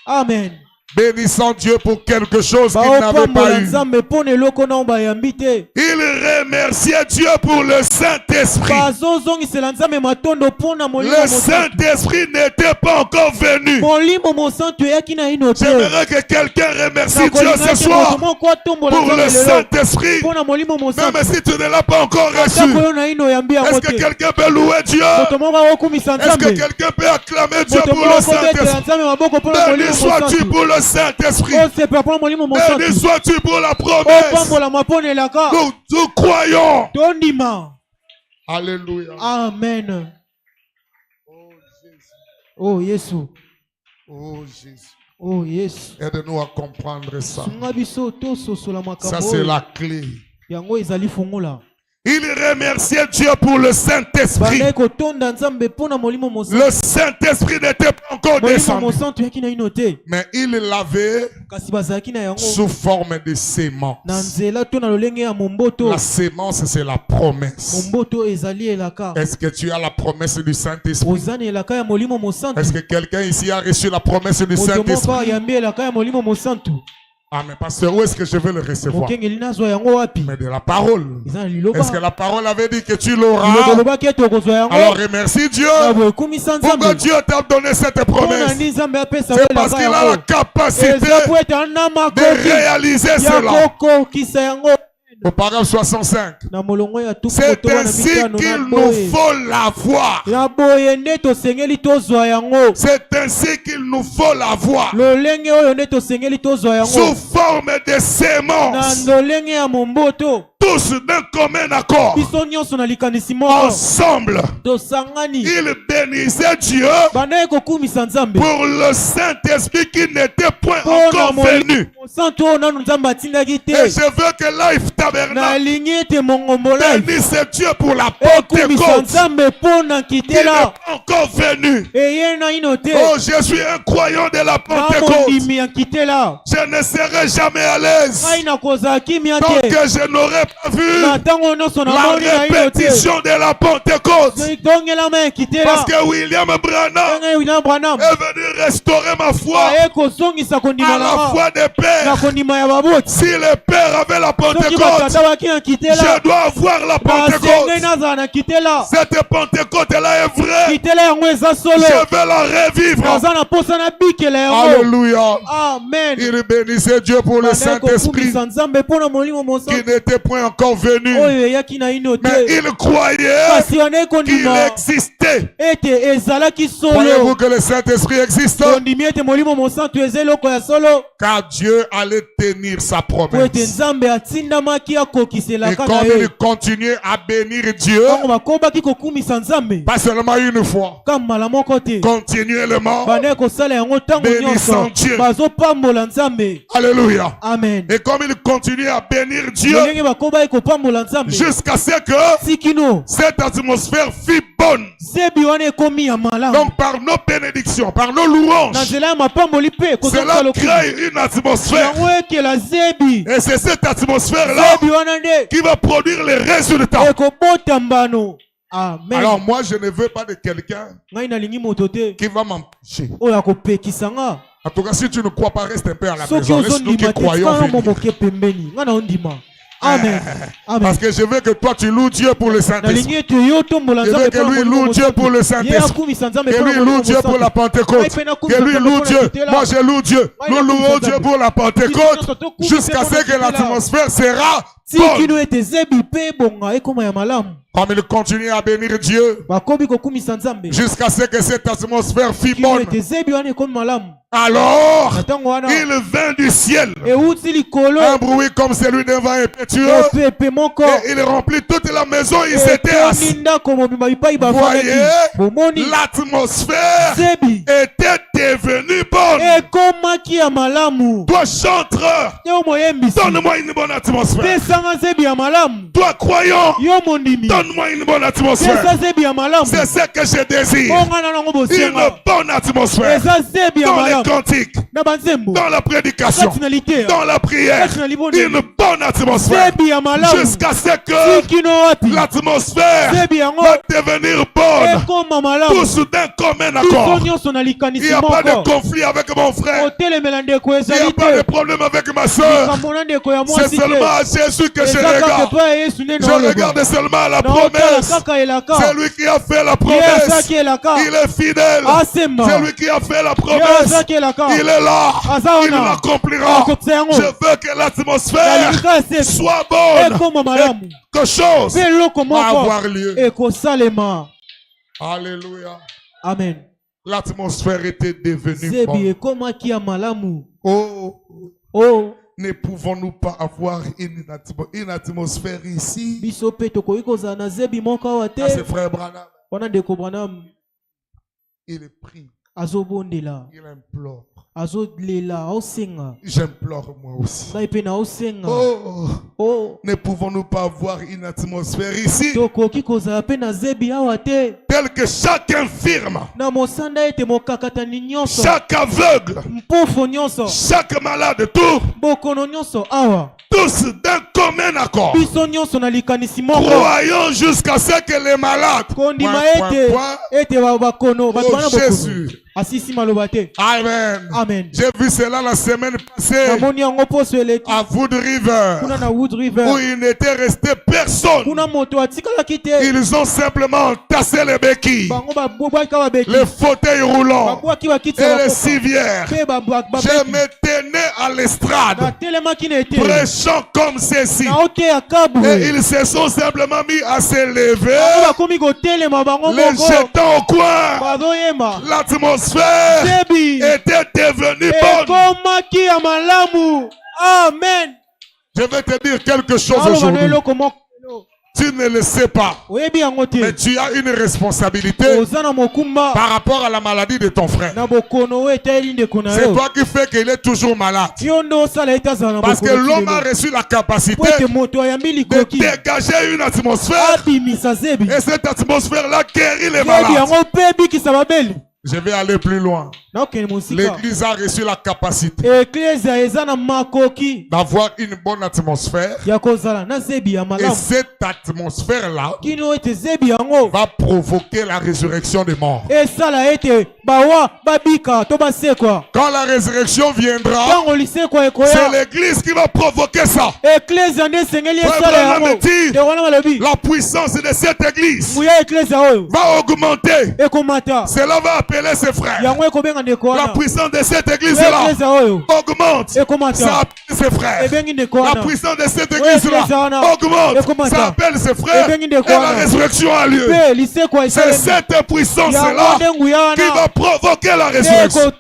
Speaker 2: Amen.
Speaker 1: Bénissons Dieu pour quelque chose qu'il n'avait pas eu. Il remerciait Dieu pour le Saint-Esprit. Le Saint-Esprit n'était pas encore venu. J'aimerais que quelqu'un remercie Dieu ce soir pour le Saint-Esprit, même si tu ne l'as pas encore reçu. Est-ce que quelqu'un peut louer Dieu? Est-ce que quelqu'un peut acclamer Dieu pour le Saint-Esprit? Béni sois-tu pour le Saint-Esprit. Béni sois-tu pour la promesse. Nous croyons. Alléluia.
Speaker 2: Amen. Oh Jésus.
Speaker 1: Oh Jésus.
Speaker 2: Oh Jésus.
Speaker 1: Aide-nous à comprendre ça. Ça c'est la clé. Il remerciait Dieu pour le Saint-Esprit. Le Saint-Esprit n'était pas encore descendu, mais il l'avait sous forme de sémence. La sémence, c'est la promesse. Est-ce que tu as la promesse du Saint-Esprit? Est-ce que quelqu'un ici a reçu la promesse du Saint-Esprit? Ah, mais pasteur, où est-ce que je vais le recevoir? Mais de la parole. Est-ce que la parole avait dit que tu l'auras? Alors remercie Dieu. Pourquoi Dieu t'a donné cette promesse? C'est parce qu'il a la capacité de réaliser cela. Au paragraphe 65. C'est ainsi qu'il nous faut la voir. C'est ainsi qu'il nous faut la voir. Sous forme de sémence. Tous d'un commun accord. Ensemble. Ils bénissaient Dieu pour le Saint-Esprit qui n'était point encore venu. Et je veux que Life Tabernacle bénisse Dieu pour la Pentecôte qui n'est pas encore venu. Oh, je suis un croyant de la Pentecôte. Je ne serai jamais à l'aise tant que je n'aurai pas vu la répétition de la Pentecôte. Parce que William Branham est venu restaurer ma foi à la foi des pères. Si les pères avaient la Pentecôte, je dois avoir la Pentecôte. Cette Pentecôte-là est vraie. Je vais la revivre. Alléluia.
Speaker 2: Amen.
Speaker 1: Il bénissait Dieu pour le Saint-Esprit qui n'était point encore venu, mais il croyait qu'il existait. Croyez-vous que le Saint-Esprit existe? Car Dieu allait tenir sa promesse. Et comme il continuait à bénir Dieu, pas seulement une fois, continuellement, bénissant Dieu. Alléluia.
Speaker 2: Amen.
Speaker 1: Et comme il continuait à bénir Dieu, jusqu'à ce que cette atmosphère fut bonne. Donc par nos bénédictions, par nos louanges, cela crée une atmosphère. Et c'est cette atmosphère-là qui va produire les résultats.
Speaker 2: Amen.
Speaker 1: Alors moi je ne veux pas de quelqu'un qui va m'empêcher. En tout cas, si tu ne crois pas, reste un peu à la maison. Laisse-nous qui croyons venir.
Speaker 2: Amen.
Speaker 1: Parce que je veux que toi tu loues Dieu pour le Saint-Esprit. Je veux que lui loue Dieu pour le Saint-Esprit. Que lui loue Dieu pour la Pentecôte. Que lui loue Dieu. Moi je loue Dieu. Nous louons Dieu pour la Pentecôte jusqu'à ce que l'atmosphère sera bonne. Comme il continue à bénir Dieu jusqu'à ce que cette atmosphère fût bonne. Alors, il vint du ciel un bruit comme celui d'un vent impétueux et il remplit toute la maison. Il s'était assis. Voyez, l'atmosphère était devenue bonne. Toi chanteur, donne-moi une bonne atmosphère. Toi croyant, donne-moi une bonne atmosphère. C'est ce que je désire. Une bonne atmosphère. Dans les cantiques, dans la prédication, dans la prière. Une bonne atmosphère. Jusqu'à ce que l'atmosphère va devenir bonne. Tous d'un commun accord. Il n'y a pas de conflit avec mon frère. Il n'y a pas de problème avec ma soeur. C'est seulement à Jésus que je regarde. Je regarde seulement la promesse. C'est lui qui a fait la promesse. Il est fidèle. C'est lui qui a fait la promesse. Il est là. Il l'accomplira. Je veux que l'atmosphère soit bonne. Que chose va avoir lieu. Alléluia.
Speaker 2: Amen.
Speaker 1: L'atmosphère était devenue bonne. Oh, ne pouvons-nous pas avoir une atmosphère ici? C'est frère Branham. Il est pris. Il implore. J'implore moi aussi. Ne pouvons-nous pas avoir une atmosphère ici telle que chaque infirme, chaque aveugle, chaque malade, tous d'un commun accord, croyons jusqu'à ce que les malades Jésus. Amen.
Speaker 2: Amen.
Speaker 1: J'ai vu cela la semaine passée à Wood River, où il n'était resté personne. Ils ont simplement tassé les béquilles, les fauteuils roulants et les civières. Je me tenais à l'estrade, prêchant comme ceci, et ils se sont simplement mis à se lever, les jetant au coin. L'atmosphère était devenue bonne.
Speaker 2: Amen.
Speaker 1: Je vais te dire quelque chose aujourd'hui. Tu ne le sais pas, mais tu as une responsabilité par rapport à la maladie de ton frère. C'est toi qui fais qu'il est toujours malade. Parce que l'homme a reçu la capacité de dégager une atmosphère, et cette atmosphère-là guérit les malades. Je vais aller plus loin. L'église a reçu la capacité d'avoir une bonne atmosphère. Et cette atmosphère-là va provoquer la résurrection des morts. Quand la résurrection viendra, c'est l'église qui va provoquer ça. La puissance de cette église va augmenter. Cela va appeler ses frères. La puissance de cette église-là augmente. Ça appelle ses frères. La puissance de cette église-là augmente. Ça appelle ses frères. Et la résurrection a lieu. C'est cette puissance-là qui va provoquer la résurrection.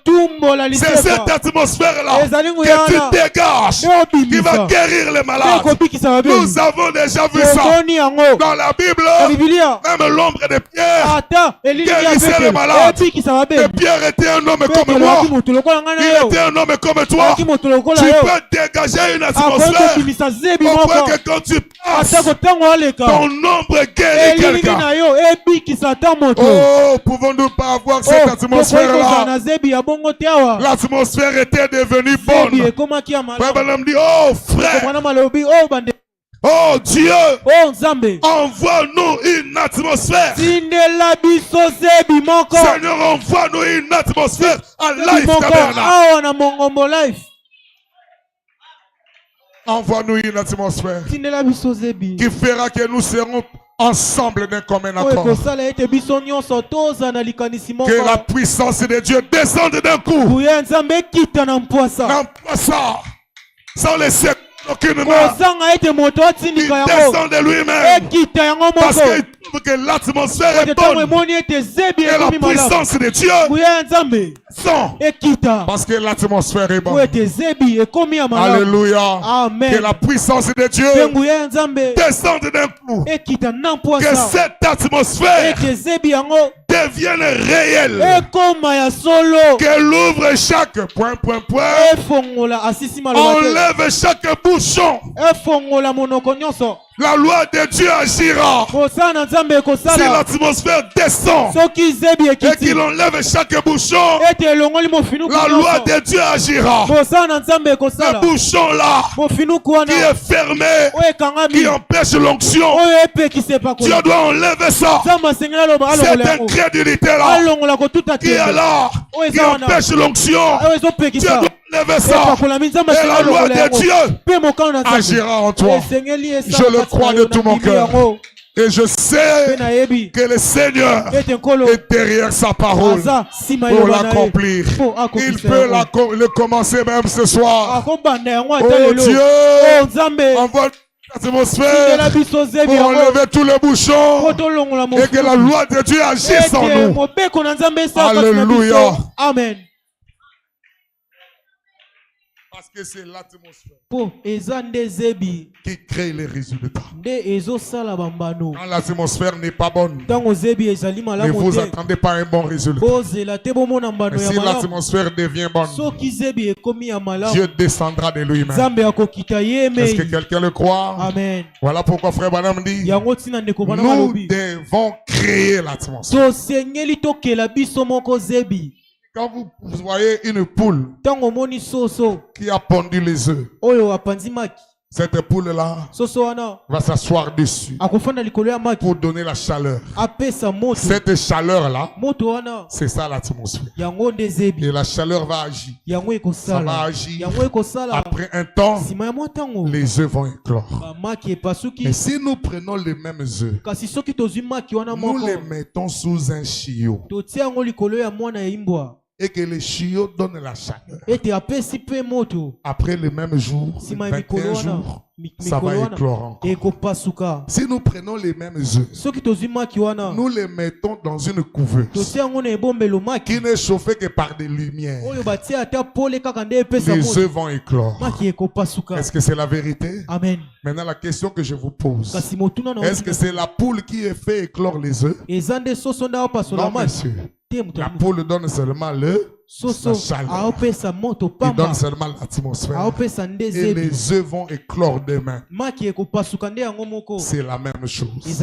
Speaker 1: C'est cette atmosphère-là que tu dégages qui va guérir les malades. Nous avons déjà vu ça dans la Bible. Même l'ombre de Pierre guérissait les malades. Et Pierre était un homme comme moi. Il était un homme comme toi. Tu peux dégager une atmosphère au point que quand tu passes, ton ombre guérit quelqu'un. Oh, pouvons-nous pas avoir cette atmosphère-là? L'atmosphère était devenue bonne. Frère Branham dit, oh frère, oh Dieu, envoie-nous une atmosphère. Seigneur, envoie-nous une atmosphère à Life Tabernacle. Envoie-nous une atmosphère qui fera que nous serons ensemble d'un commun accord. Que la puissance de Dieu descende d'un coup. N'emploie ça sans laisser aucunement. Il descend de lui-même parce qu'il trouve que l'atmosphère est bonne et la puissance de Dieu sont parce que l'atmosphère est bonne. Alléluia.
Speaker 2: Amen.
Speaker 1: Que la puissance de Dieu descende d'un coup. Que cette atmosphère devienne réelle. Qu'elle ouvre chaque point. Enlève chaque bouchon. La loi de Dieu agira. Si l'atmosphère descend et qu'il enlève chaque bouchon, la loi de Dieu agira. Le bouchon là qui est fermé, qui empêche l'onction, Dieu doit enlever ça. Cette incrédulité là qui est là, qui empêche l'onction, Dieu doit enlever ça. Et la loi de Dieu agira en toi. Je le crois de tout mon cœur. Et je sais que le Seigneur est derrière sa parole pour l'accomplir. Il peut le commencer même ce soir. Oh Dieu, envoie l'atmosphère pour enlever tous les bouchons et que la loi de Dieu agisse en nous. Alléluia.
Speaker 2: Amen.
Speaker 1: Parce que c'est l'atmosphère qui crée les résultats. Quand l'atmosphère n'est pas bonne, ne vous attendez pas à un bon résultat. Mais si l'atmosphère devient bonne, Dieu descendra de lui-même. Est-ce que quelqu'un le croit?
Speaker 2: Amen.
Speaker 1: Voilà pourquoi frère Branham dit, nous devons créer l'atmosphère. Quand vous voyez une poule qui a pondu les œufs, cette poule-là va s'asseoir dessus pour donner la chaleur. Cette chaleur-là, c'est ça l'atmosphère. Et la chaleur va agir. Ça va agir. Après un temps, les œufs vont éclore. Mais si nous prenons les mêmes œufs, nous les mettons sous un chiot, et que les chiots donnent la chaleur. Après le même jour, 21 jours, ça va éclore encore. Si nous prenons les mêmes œufs, nous les mettons dans une couveuse qui n'est chauffée que par des lumières, les œufs vont éclure. Est-ce que c'est la vérité?
Speaker 2: Amen.
Speaker 1: Maintenant, la question que je vous pose, est-ce que c'est la poule qui est fait éclore les œufs? Non, monsieur. La poule donne seulement la chaleur. Il donne seulement l'atmosphère. Et les œufs vont éclore demain. C'est la même chose. Si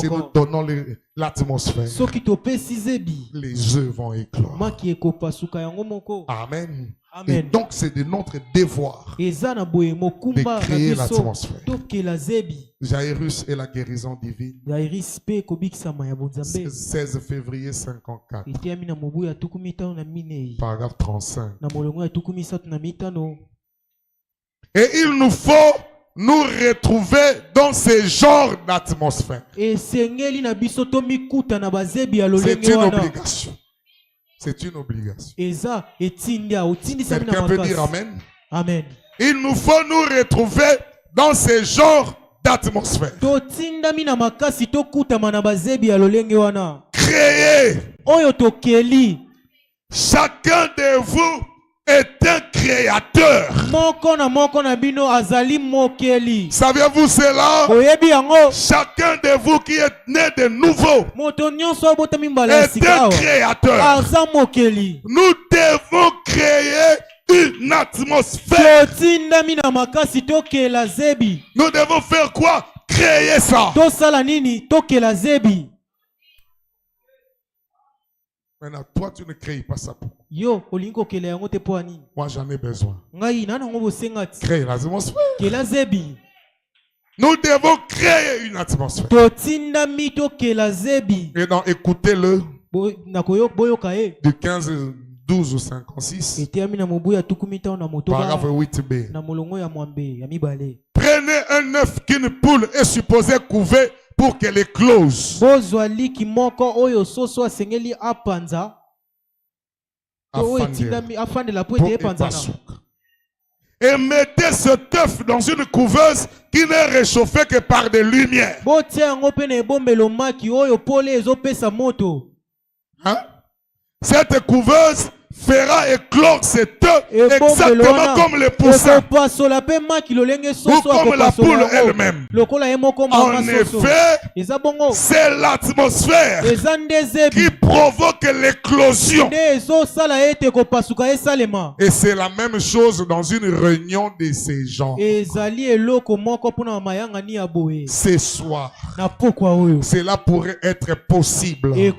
Speaker 1: nous donnons l'atmosphère, les œufs vont éclore. Amen. Et donc c'est de notre devoir de créer l'atmosphère. Jairus et la guérison divine. 16 février 54. Paragraphe 35. Et il nous faut nous retrouver dans ce genre d'atmosphère. C'est une obligation. C'est une obligation. Quelqu'un peut dire amen?
Speaker 2: Amen.
Speaker 1: Il nous faut nous retrouver dans ce genre d'atmosphère. Créer. Chacun de vous est un créateur. Saviez-vous cela? Chacun de vous qui est né de nouveau est un créateur. Nous devons créer une atmosphère. Nous devons faire quoi? Créer ça. Maintenant, toi, tu ne crées pas ça pour moi. Moi, j'en ai besoin. Créer l'atmosphère. Nous devons créer une atmosphère. Et donc, écoutez-le du 15, 12 ou 56. Paragraphe 8b. Prenez un œuf qu'une poule est supposée couver pour qu'elle éclose. Et mettez cet œuf dans une couveuse qui n'est réchauffée que par des lumières. Hein? Cette couveuse fera éclore cet œuf exactement comme le poussin ou comme la poule elle-même. En effet, c'est l'atmosphère qui provoque l'éclosion. Et c'est la même chose dans une réunion de ces gens. Ce soir, cela pourrait être possible. Et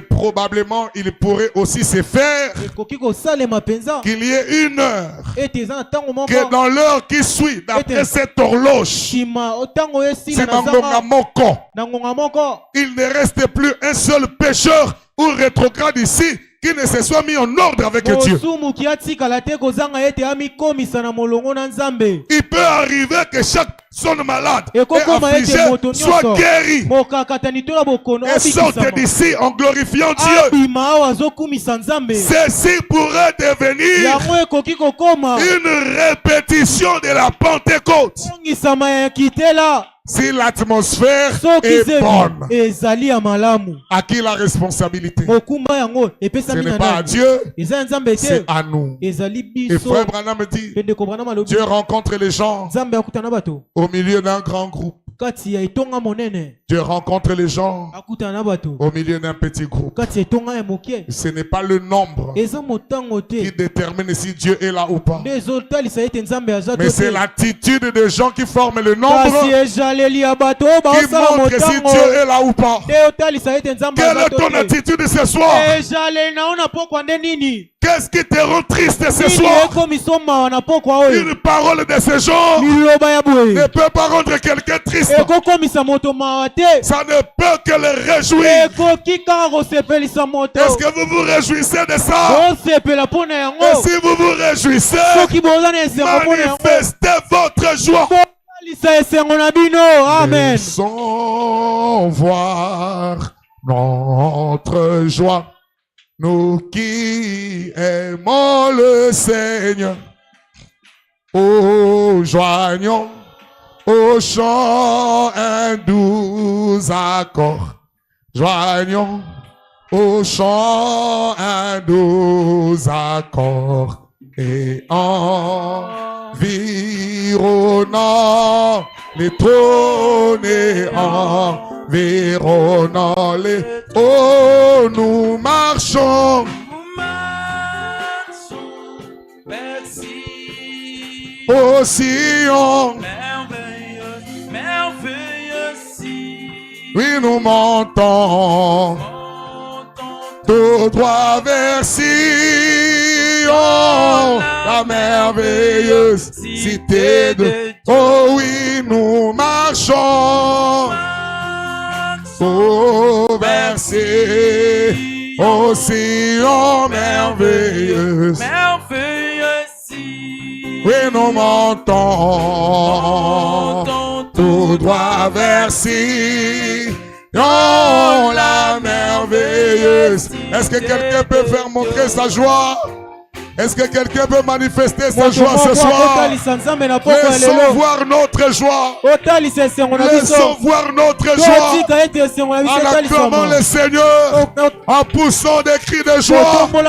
Speaker 1: probablement, il pourrait aussi se faire qu'il y ait une heure que dans l'heure qui suit, d'après cette horloge, il ne reste plus un seul pécheur ou rétrograde ici qui ne se soit mis en ordre avec Dieu. Il peut arriver que chaque personne malade et affligée soit guérie et sorte d'ici en glorifiant Dieu. Ceci pourrait devenir une répétition de la Pentecôte. Si l'atmosphère est bonne, à qui la responsabilité? Ce n'est pas à Dieu, c'est à nous. Et frère Branham me dit, Dieu rencontre les gens au milieu d'un grand groupe. Dieu rencontre les gens au milieu d'un petit groupe. Ce n'est pas le nombre qui détermine si Dieu est là ou pas, mais c'est l'attitude des gens qui forment le nombre qui montre si Dieu est là ou pas. Quelle est ton attitude ce soir? Qu'est-ce qui te rend triste ce soir? Une parole de ce genre ne peut pas rendre quelqu'un triste. Ça ne peut que le réjouir. Est-ce que vous vous réjouissez de ça? Et si vous vous réjouissez, manifestez votre joie.
Speaker 2: Amen.
Speaker 1: Laissons voir notre joie, nous qui aimons le Seigneur. Oh, joignons au chant un doux accord. Joignons au chant un doux accord. Et environnant les trônes et environnant les... Oh, nous marchons. Au Sion. Oui, nous montons tout droit vers Sion, la merveilleuse cité de... Oh oui, nous marchons vers Sion, au Sion merveilleuse. Oui, nous montons tout droit vers Sion, la merveilleuse. Est-ce que quelqu'un peut faire montrer sa joie? Est-ce que quelqu'un peut manifester sa joie ce soir? Laissons voir notre joie. Laissons voir notre joie. En acclamant le Seigneur, en poussant des cris de joie, nous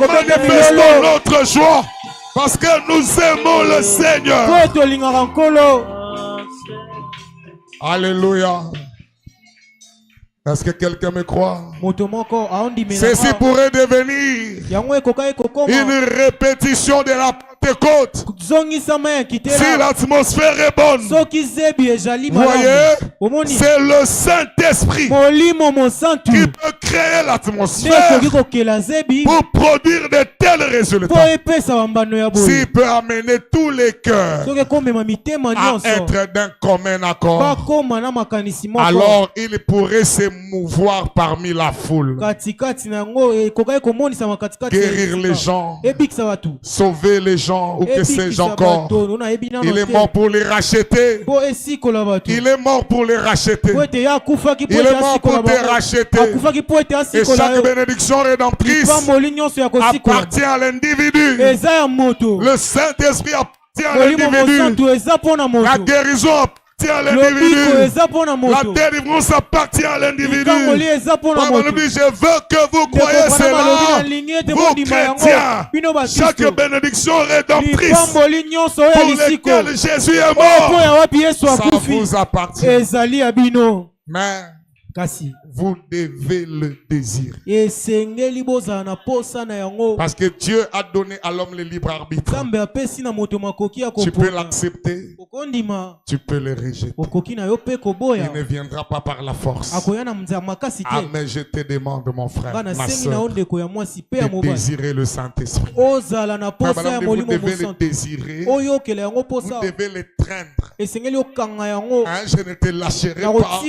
Speaker 1: manifestons notre joie. Parce que nous aimons le Seigneur. Alléluia. Est-ce que quelqu'un me croit? Ceci pourrait devenir une répétition de la Pentecôte. Si l'atmosphère est bonne, voyez, c'est le Saint-Esprit qui peut créer l'atmosphère pour produire de tels résultats. S'il peut amener tous les cœurs à être d'un commun accord, alors il pourrait se mouvoir parmi la foule, guérir les gens, sauver les gens, ou que sais-je encore. Il est mort pour les racheter. Il est mort pour les racheter. Il est mort pour te racheter. Et chaque bénédiction rédemptrice appartient à l'individu. Le Saint-Esprit appartient à l'individu. La guérison à l'individu. La délivrance appartient à l'individu. Je veux que vous croyez cela. Vous chrétiens, chaque bénédiction rédemptrice pour laquelle Jésus est mort, ça vous appartient. Mais vous devez le désirer. Parce que Dieu a donné à l'homme le libre arbitre. Tu peux l'accepter, tu peux le rejeter. Il ne viendra pas par la force. Ah, mais je te demande, mon frère, ma soeur, de désirer le Saint-Esprit. Vous devez le désirer. Vous devez le traindre. Je ne te lâcherai pas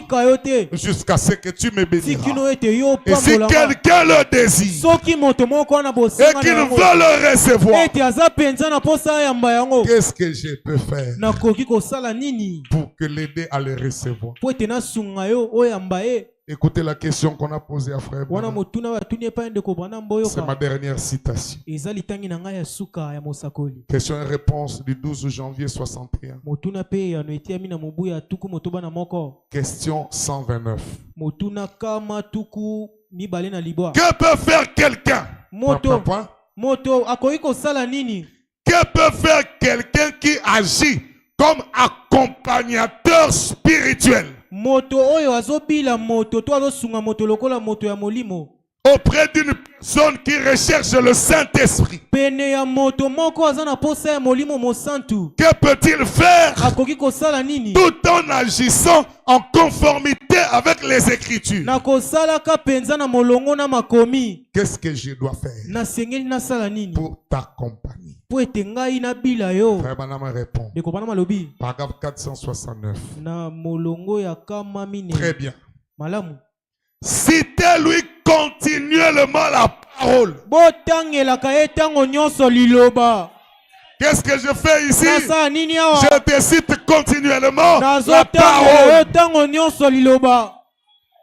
Speaker 1: jusqu'à ce que tu me béniras. Et si quelqu'un le désire et qu'il veut le recevoir, qu'est-ce que je peux faire pour que l'aider à le recevoir? Écoutez la question qu'on a posée à frère. C'est ma dernière citation. Question et réponse du 12 janvier 61. Question 129. Que peut faire quelqu'un? Que peut faire quelqu'un qui agit comme accompagnateur spirituel auprès d'une personne qui recherche le Saint-Esprit? Que peut-il faire tout en agissant en conformité avec les Écritures? Qu'est-ce que je dois faire pour t'accompagner? Frère Branham répond. Paragraphe 469. Très bien. Citez-lui continuellement la parole. Qu'est-ce que je fais ici? Je te cite continuellement la parole.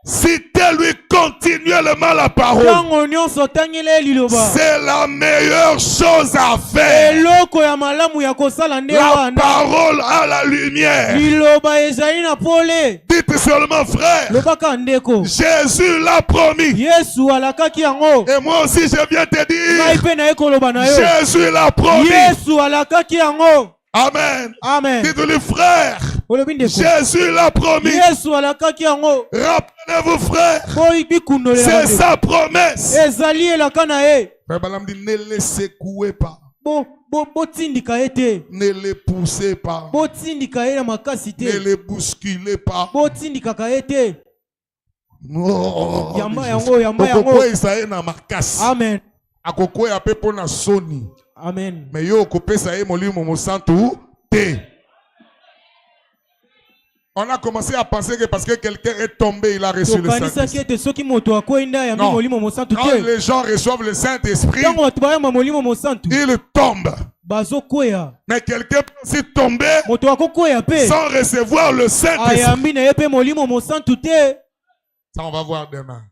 Speaker 1: Citez-lui continuellement la parole. C'est la meilleure chose à faire. La parole à la lumière. Dites seulement, frère, Jésus l'a promis. Et moi aussi je viens te dire, Jésus l'a promis. Amen. Amen. Dites-lui, frère, Jésus l'a promis. Rappelez-vous, frère, c'est sa promesse. Frère Branham dit, ne les secouez pas. Ne les poussez pas. Ne les bousculez pas. Amen. Amen. Mais yo kopesa ye molimo mosantu te. On a commencé à penser que parce que quelqu'un est tombé, il a reçu le Saint-Esprit. Non. Quand les gens reçoivent le Saint-Esprit, ils tombent. Mais quelqu'un peut aussi tomber sans recevoir le Saint-Esprit. Ça, on va voir demain.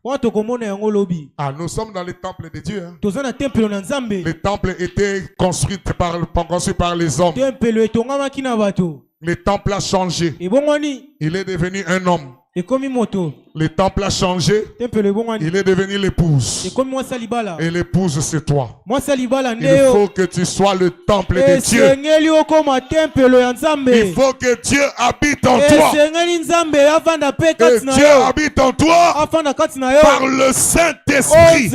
Speaker 1: Ah, nous sommes dans le temple de Dieu. Hein. Le temple était construit par les hommes. Le temple a changé. Il est devenu un homme. Le temple a changé. Il est devenu l'épouse. Et l'épouse, c'est toi. Il faut que tu sois le temple de Dieu. Il faut que Dieu habite en toi. Que Dieu habite en toi par le Saint-Esprit.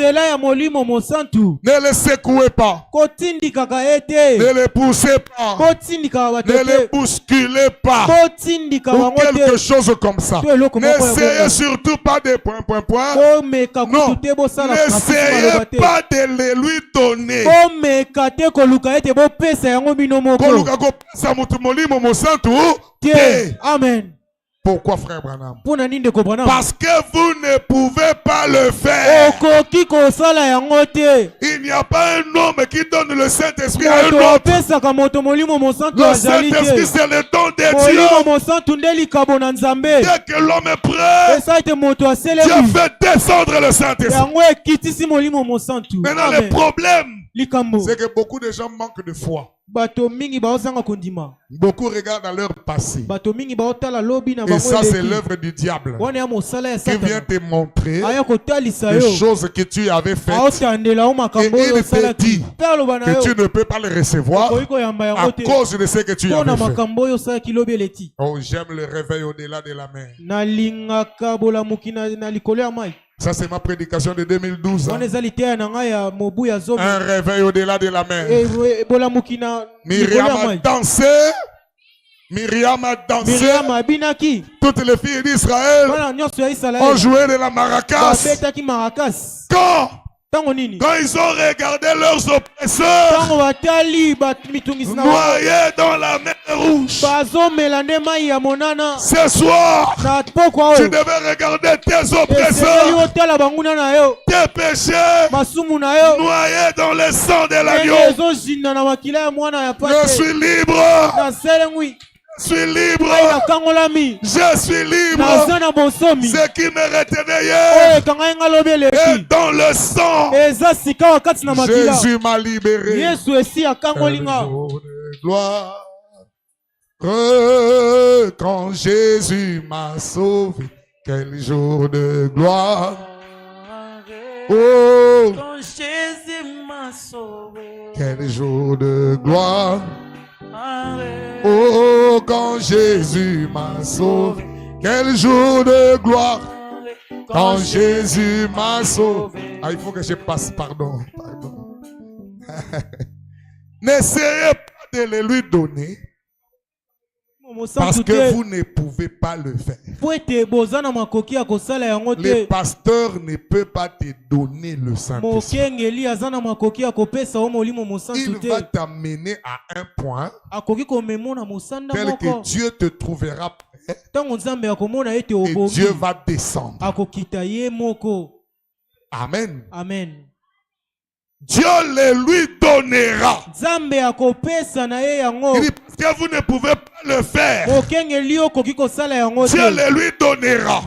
Speaker 1: Ne le secouez pas. Ne le poussez pas. Ne le bousculez pas. Ou quelque chose comme ça. N'essayez surtout pas de point. Non, n'essayez pas de lui donner. Amen. Pourquoi, frère Branham? Parce que vous ne pouvez pas le faire. Il n'y a pas un homme qui donne le Saint-Esprit à un autre. Le Saint-Esprit, c'est le don de Dieu. Dès que l'homme est prêt, Dieu fait descendre le Saint-Esprit. Maintenant, le problème, c'est que beaucoup de gens manquent de foi. Beaucoup regardent à leur passé. Et ça, c'est l'œuvre du diable qui vient te montrer les choses que tu avais faites. Et il te dit que tu ne peux pas les recevoir à cause de ce que tu avais fait. Oh, j'aime le réveil au-delà de la mer. Ça, c'est ma prédication de 2012. Hein. Un réveil au-delà de la mer. Myriam a dansé. Myriam a dansé. Toutes les filles d'Israël ont joué de la maracas. Quand ils ont regardé leurs oppresseurs noyés dans la mer rouge, ce soir, tu devais regarder tes oppresseurs, tes péchés noyés dans le sang de l'agneau. Je suis libre. Je suis libre. Je suis libre. Ce qui me retenait hier est dans le sang. Jésus m'a libéré. Quel jour de gloire. Quand Jésus m'a sauvé. Quel jour de gloire. Oh, quand Jésus m'a sauvé. Quel jour de gloire. Oh, quand Jésus m'a sauvé, quel jour de gloire. Quand Jésus m'a sauvé. Ah, il faut que je passe, pardon. N'essayez pas de le lui donner. Parce que vous ne pouvez pas le faire. Le pasteur ne peut pas te donner le Saint-Esprit. Il va t'amener à un point tel que Dieu te trouvera prêt et Dieu va descendre. Amen.
Speaker 2: Amen.
Speaker 1: Dieu le lui donnera. Il dit parce que vous ne pouvez pas le faire. Dieu le lui donnera.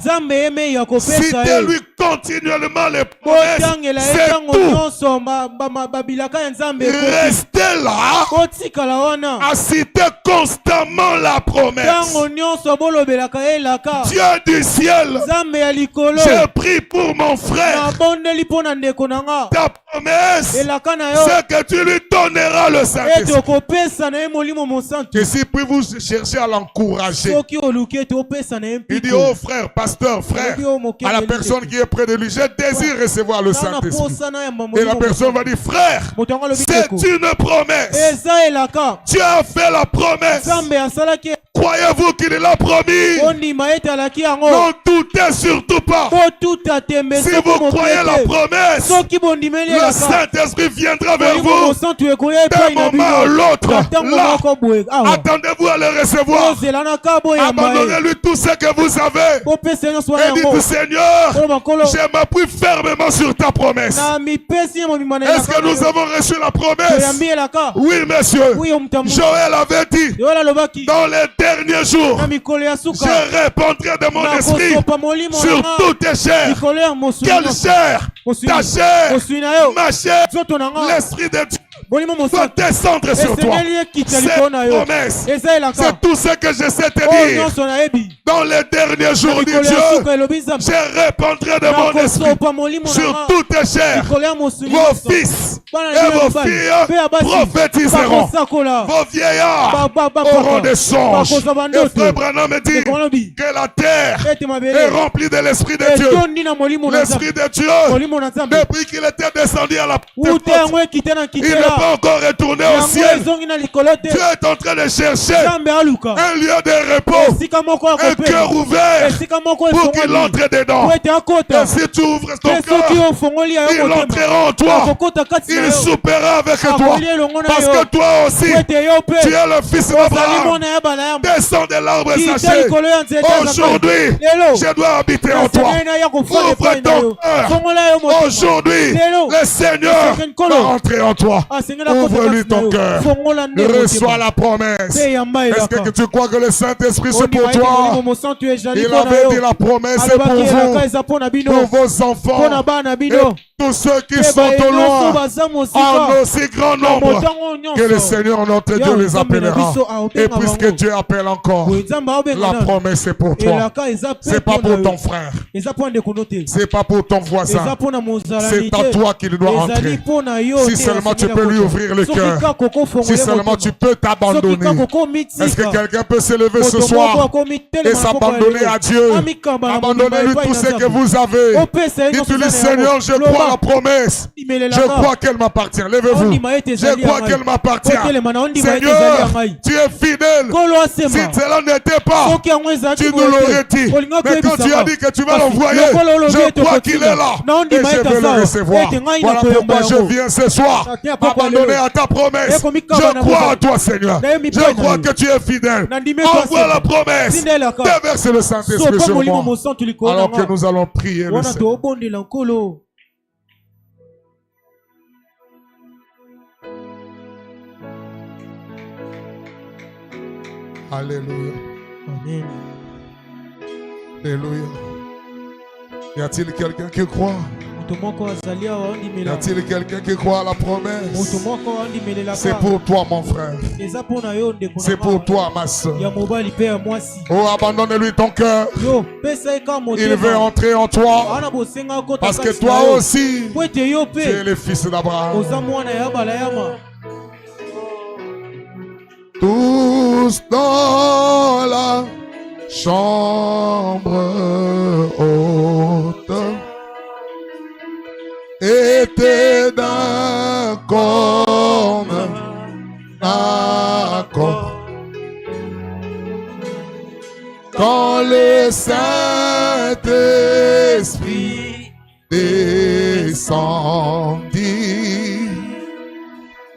Speaker 1: Citez lui continuellement les promesses. C'est tout. Restez là à citer constamment la promesse. Dieu du ciel, je prie pour mon frère. Ta promesse, c'est que tu lui donneras le Saint-Esprit. Et si puis vous cherchez à l'encourager, il dit, oh frère, pasteur, frère, à la personne qui est près de lui, je désire recevoir le Saint-Esprit. Et la personne va dire, frère, c'est une promesse. Dieu a fait la promesse. Croyez-vous qu'il l'a promis? Non, doutez surtout pas. Si vous croyez la promesse, le Saint-Esprit viendra vers vous d'un moment à l'autre. Là, attendez-vous à le recevoir. Abandonnez-lui tout ce que vous avez. Et dites, Seigneur, je m'appuie fermement sur ta promesse. Est-ce que nous avons reçu la promesse? Oui, monsieur. Joël avait dit, dans les derniers jours, je répandrai de mon esprit sur toutes tes chairs. Quelle chair? Ta chair, ma chair, l'esprit de Dieu va descendre sur toi. Cette promesse, c'est tout ce que je sais te dire. Dans les derniers jours du Dieu, je répandrai de mon esprit sur toutes tes chairs. Vos fils et vos filles prophétiseront. Vos vieillards auront des songes. Et frère Branham me dit que la terre est remplie de l'esprit de Dieu. L'esprit de Dieu, depuis qu'il était descendu à la porte, il n'est pas encore retourné au ciel. Dieu est en train de chercher un lieu de repos, un cœur ouvert pour qu'il entre dedans. Et si tu ouvres ton cœur, il entrera en toi. Il soupera avec toi. Parce que toi aussi, tu es le fils d'Abraham. Descends de l'arbre saché. Aujourd'hui, je dois habiter en toi. Ouvre ton cœur. Aujourd'hui, le Seigneur va entrer en toi. Ouvre-lui Ouvre ton cœur. Reçois la promesse. Est-ce que tu crois que le Saint-Esprit c'est pour toi? Il avait dit la promesse est pour vous, pour vos enfants et tous ceux qui sont au loin, en aussi grand nombre que le Seigneur notre Dieu les appellera. Et puisque Dieu appelle encore, la promesse est pour toi. C'est pas pour ton frère, c'est pas pour ton voisin, c'est à toi qu'il doit entrer. Si seulement tu peux lui ouvrir le cœur, si seulement tu peux t'abandonner. Est-ce que quelqu'un peut se lever ce soir et s'abandonner à Dieu? Abandonnez-lui tout ce que vous avez. Dites-lui, Seigneur, je crois la promesse. Je crois qu'elle m'appartient. Levez-vous. Je crois qu'elle m'appartient. Seigneur, tu es fidèle. Si cela n'était pas, tu nous l'aurais dit. Mais quand tu as dit que tu vas l'envoyer, je crois qu'il est là. Et je vais le recevoir. Voilà pourquoi je viens ce soir abandonner à ta promesse. Je crois à toi, Seigneur. Je crois que tu es fidèle. Envoie la promesse. Déverse le Saint-Esprit sur moi. Alors que nous allons prier le Seigneur. Alléluia.
Speaker 2: Amen.
Speaker 1: Alléluia. Y a-t-il quelqu'un qui croit? Y a-t-il quelqu'un qui croit à la promesse? C'est pour toi, mon frère. C'est pour toi, ma soeur. Oh, abandonne-lui ton cœur. Il veut entrer en toi. Parce que toi aussi, tu es le fils d'Abraham. Tous dans la chambre haute étaient d'un commun accord. Quand le Saint-Esprit descendit,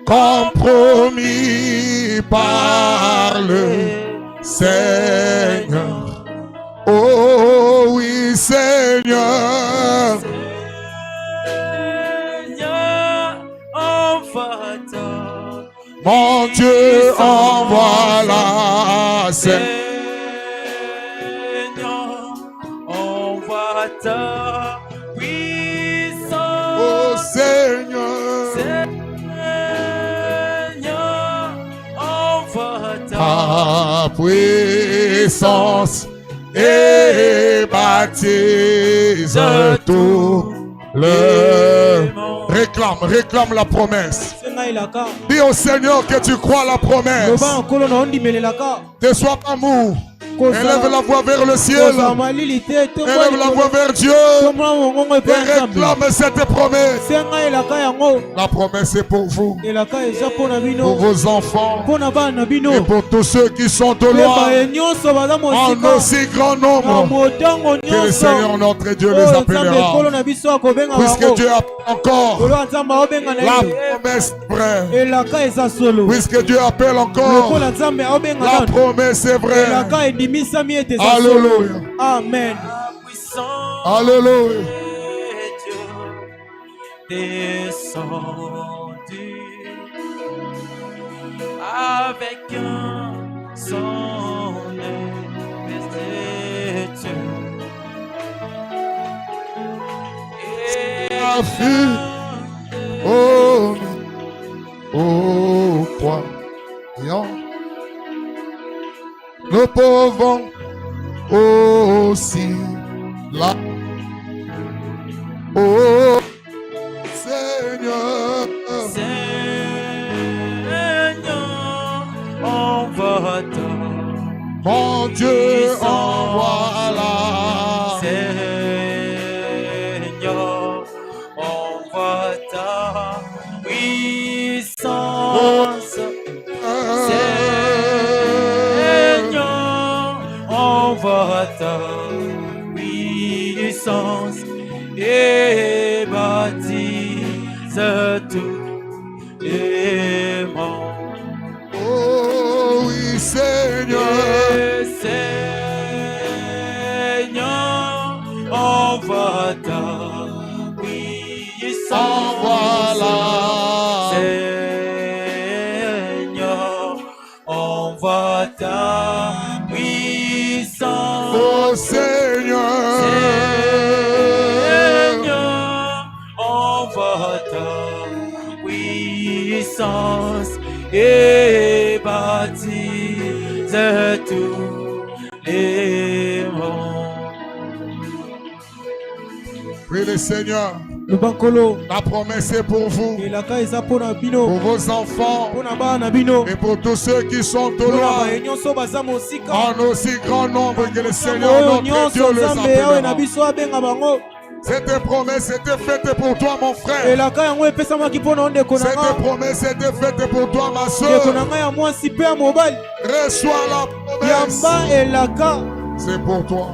Speaker 1: comme promis par le Seigneur. Oh oui, Seigneur. Mon Dieu, envoie la Seigneur, envoie ta puissance. Oh Seigneur, Seigneur, envoie ta puissance et baptise tout le monde. Réclame la promesse. Dis au Seigneur que tu crois la promesse. Ne sois pas mou. Élève la voix vers le ciel. Élève la voix vers Dieu. Et réclame cette promesse. La promesse est pour vous, pour vos enfants et pour tous ceux qui sont au loin, en aussi grand nombre que le Seigneur notre Dieu les appellera. Puisque Dieu appelle encore, la promesse est vraie. Puisque Dieu appelle encore, la promesse est vraie. Alléluia.
Speaker 2: Amen.
Speaker 1: Alléluia.
Speaker 3: Descendu avec un son investiture
Speaker 1: et fut au croyant. Nous pouvons aussi là. Oh Seigneur,
Speaker 3: Seigneur, envoie ta,
Speaker 1: mon Dieu, envoie la.
Speaker 3: Seigneur, envoie ta puissance. Seigneur, envoie ta puissance et baptise tout le monde.
Speaker 1: Oh oui, Seigneur.
Speaker 3: Seigneur, envoie ta puissance.
Speaker 1: Envoie la.
Speaker 3: et baptise tous les mondes.
Speaker 1: Oui, le Seigneur.
Speaker 2: La
Speaker 1: promesse est pour vous, pour vos enfants et pour tous ceux qui sont au loin, en aussi grand nombre que le Seigneur notre Dieu les appellera. Cette promesse était faite pour toi, mon frère. Cette promesse était faite pour toi, ma soeur. Reçois la promesse. C'est pour toi.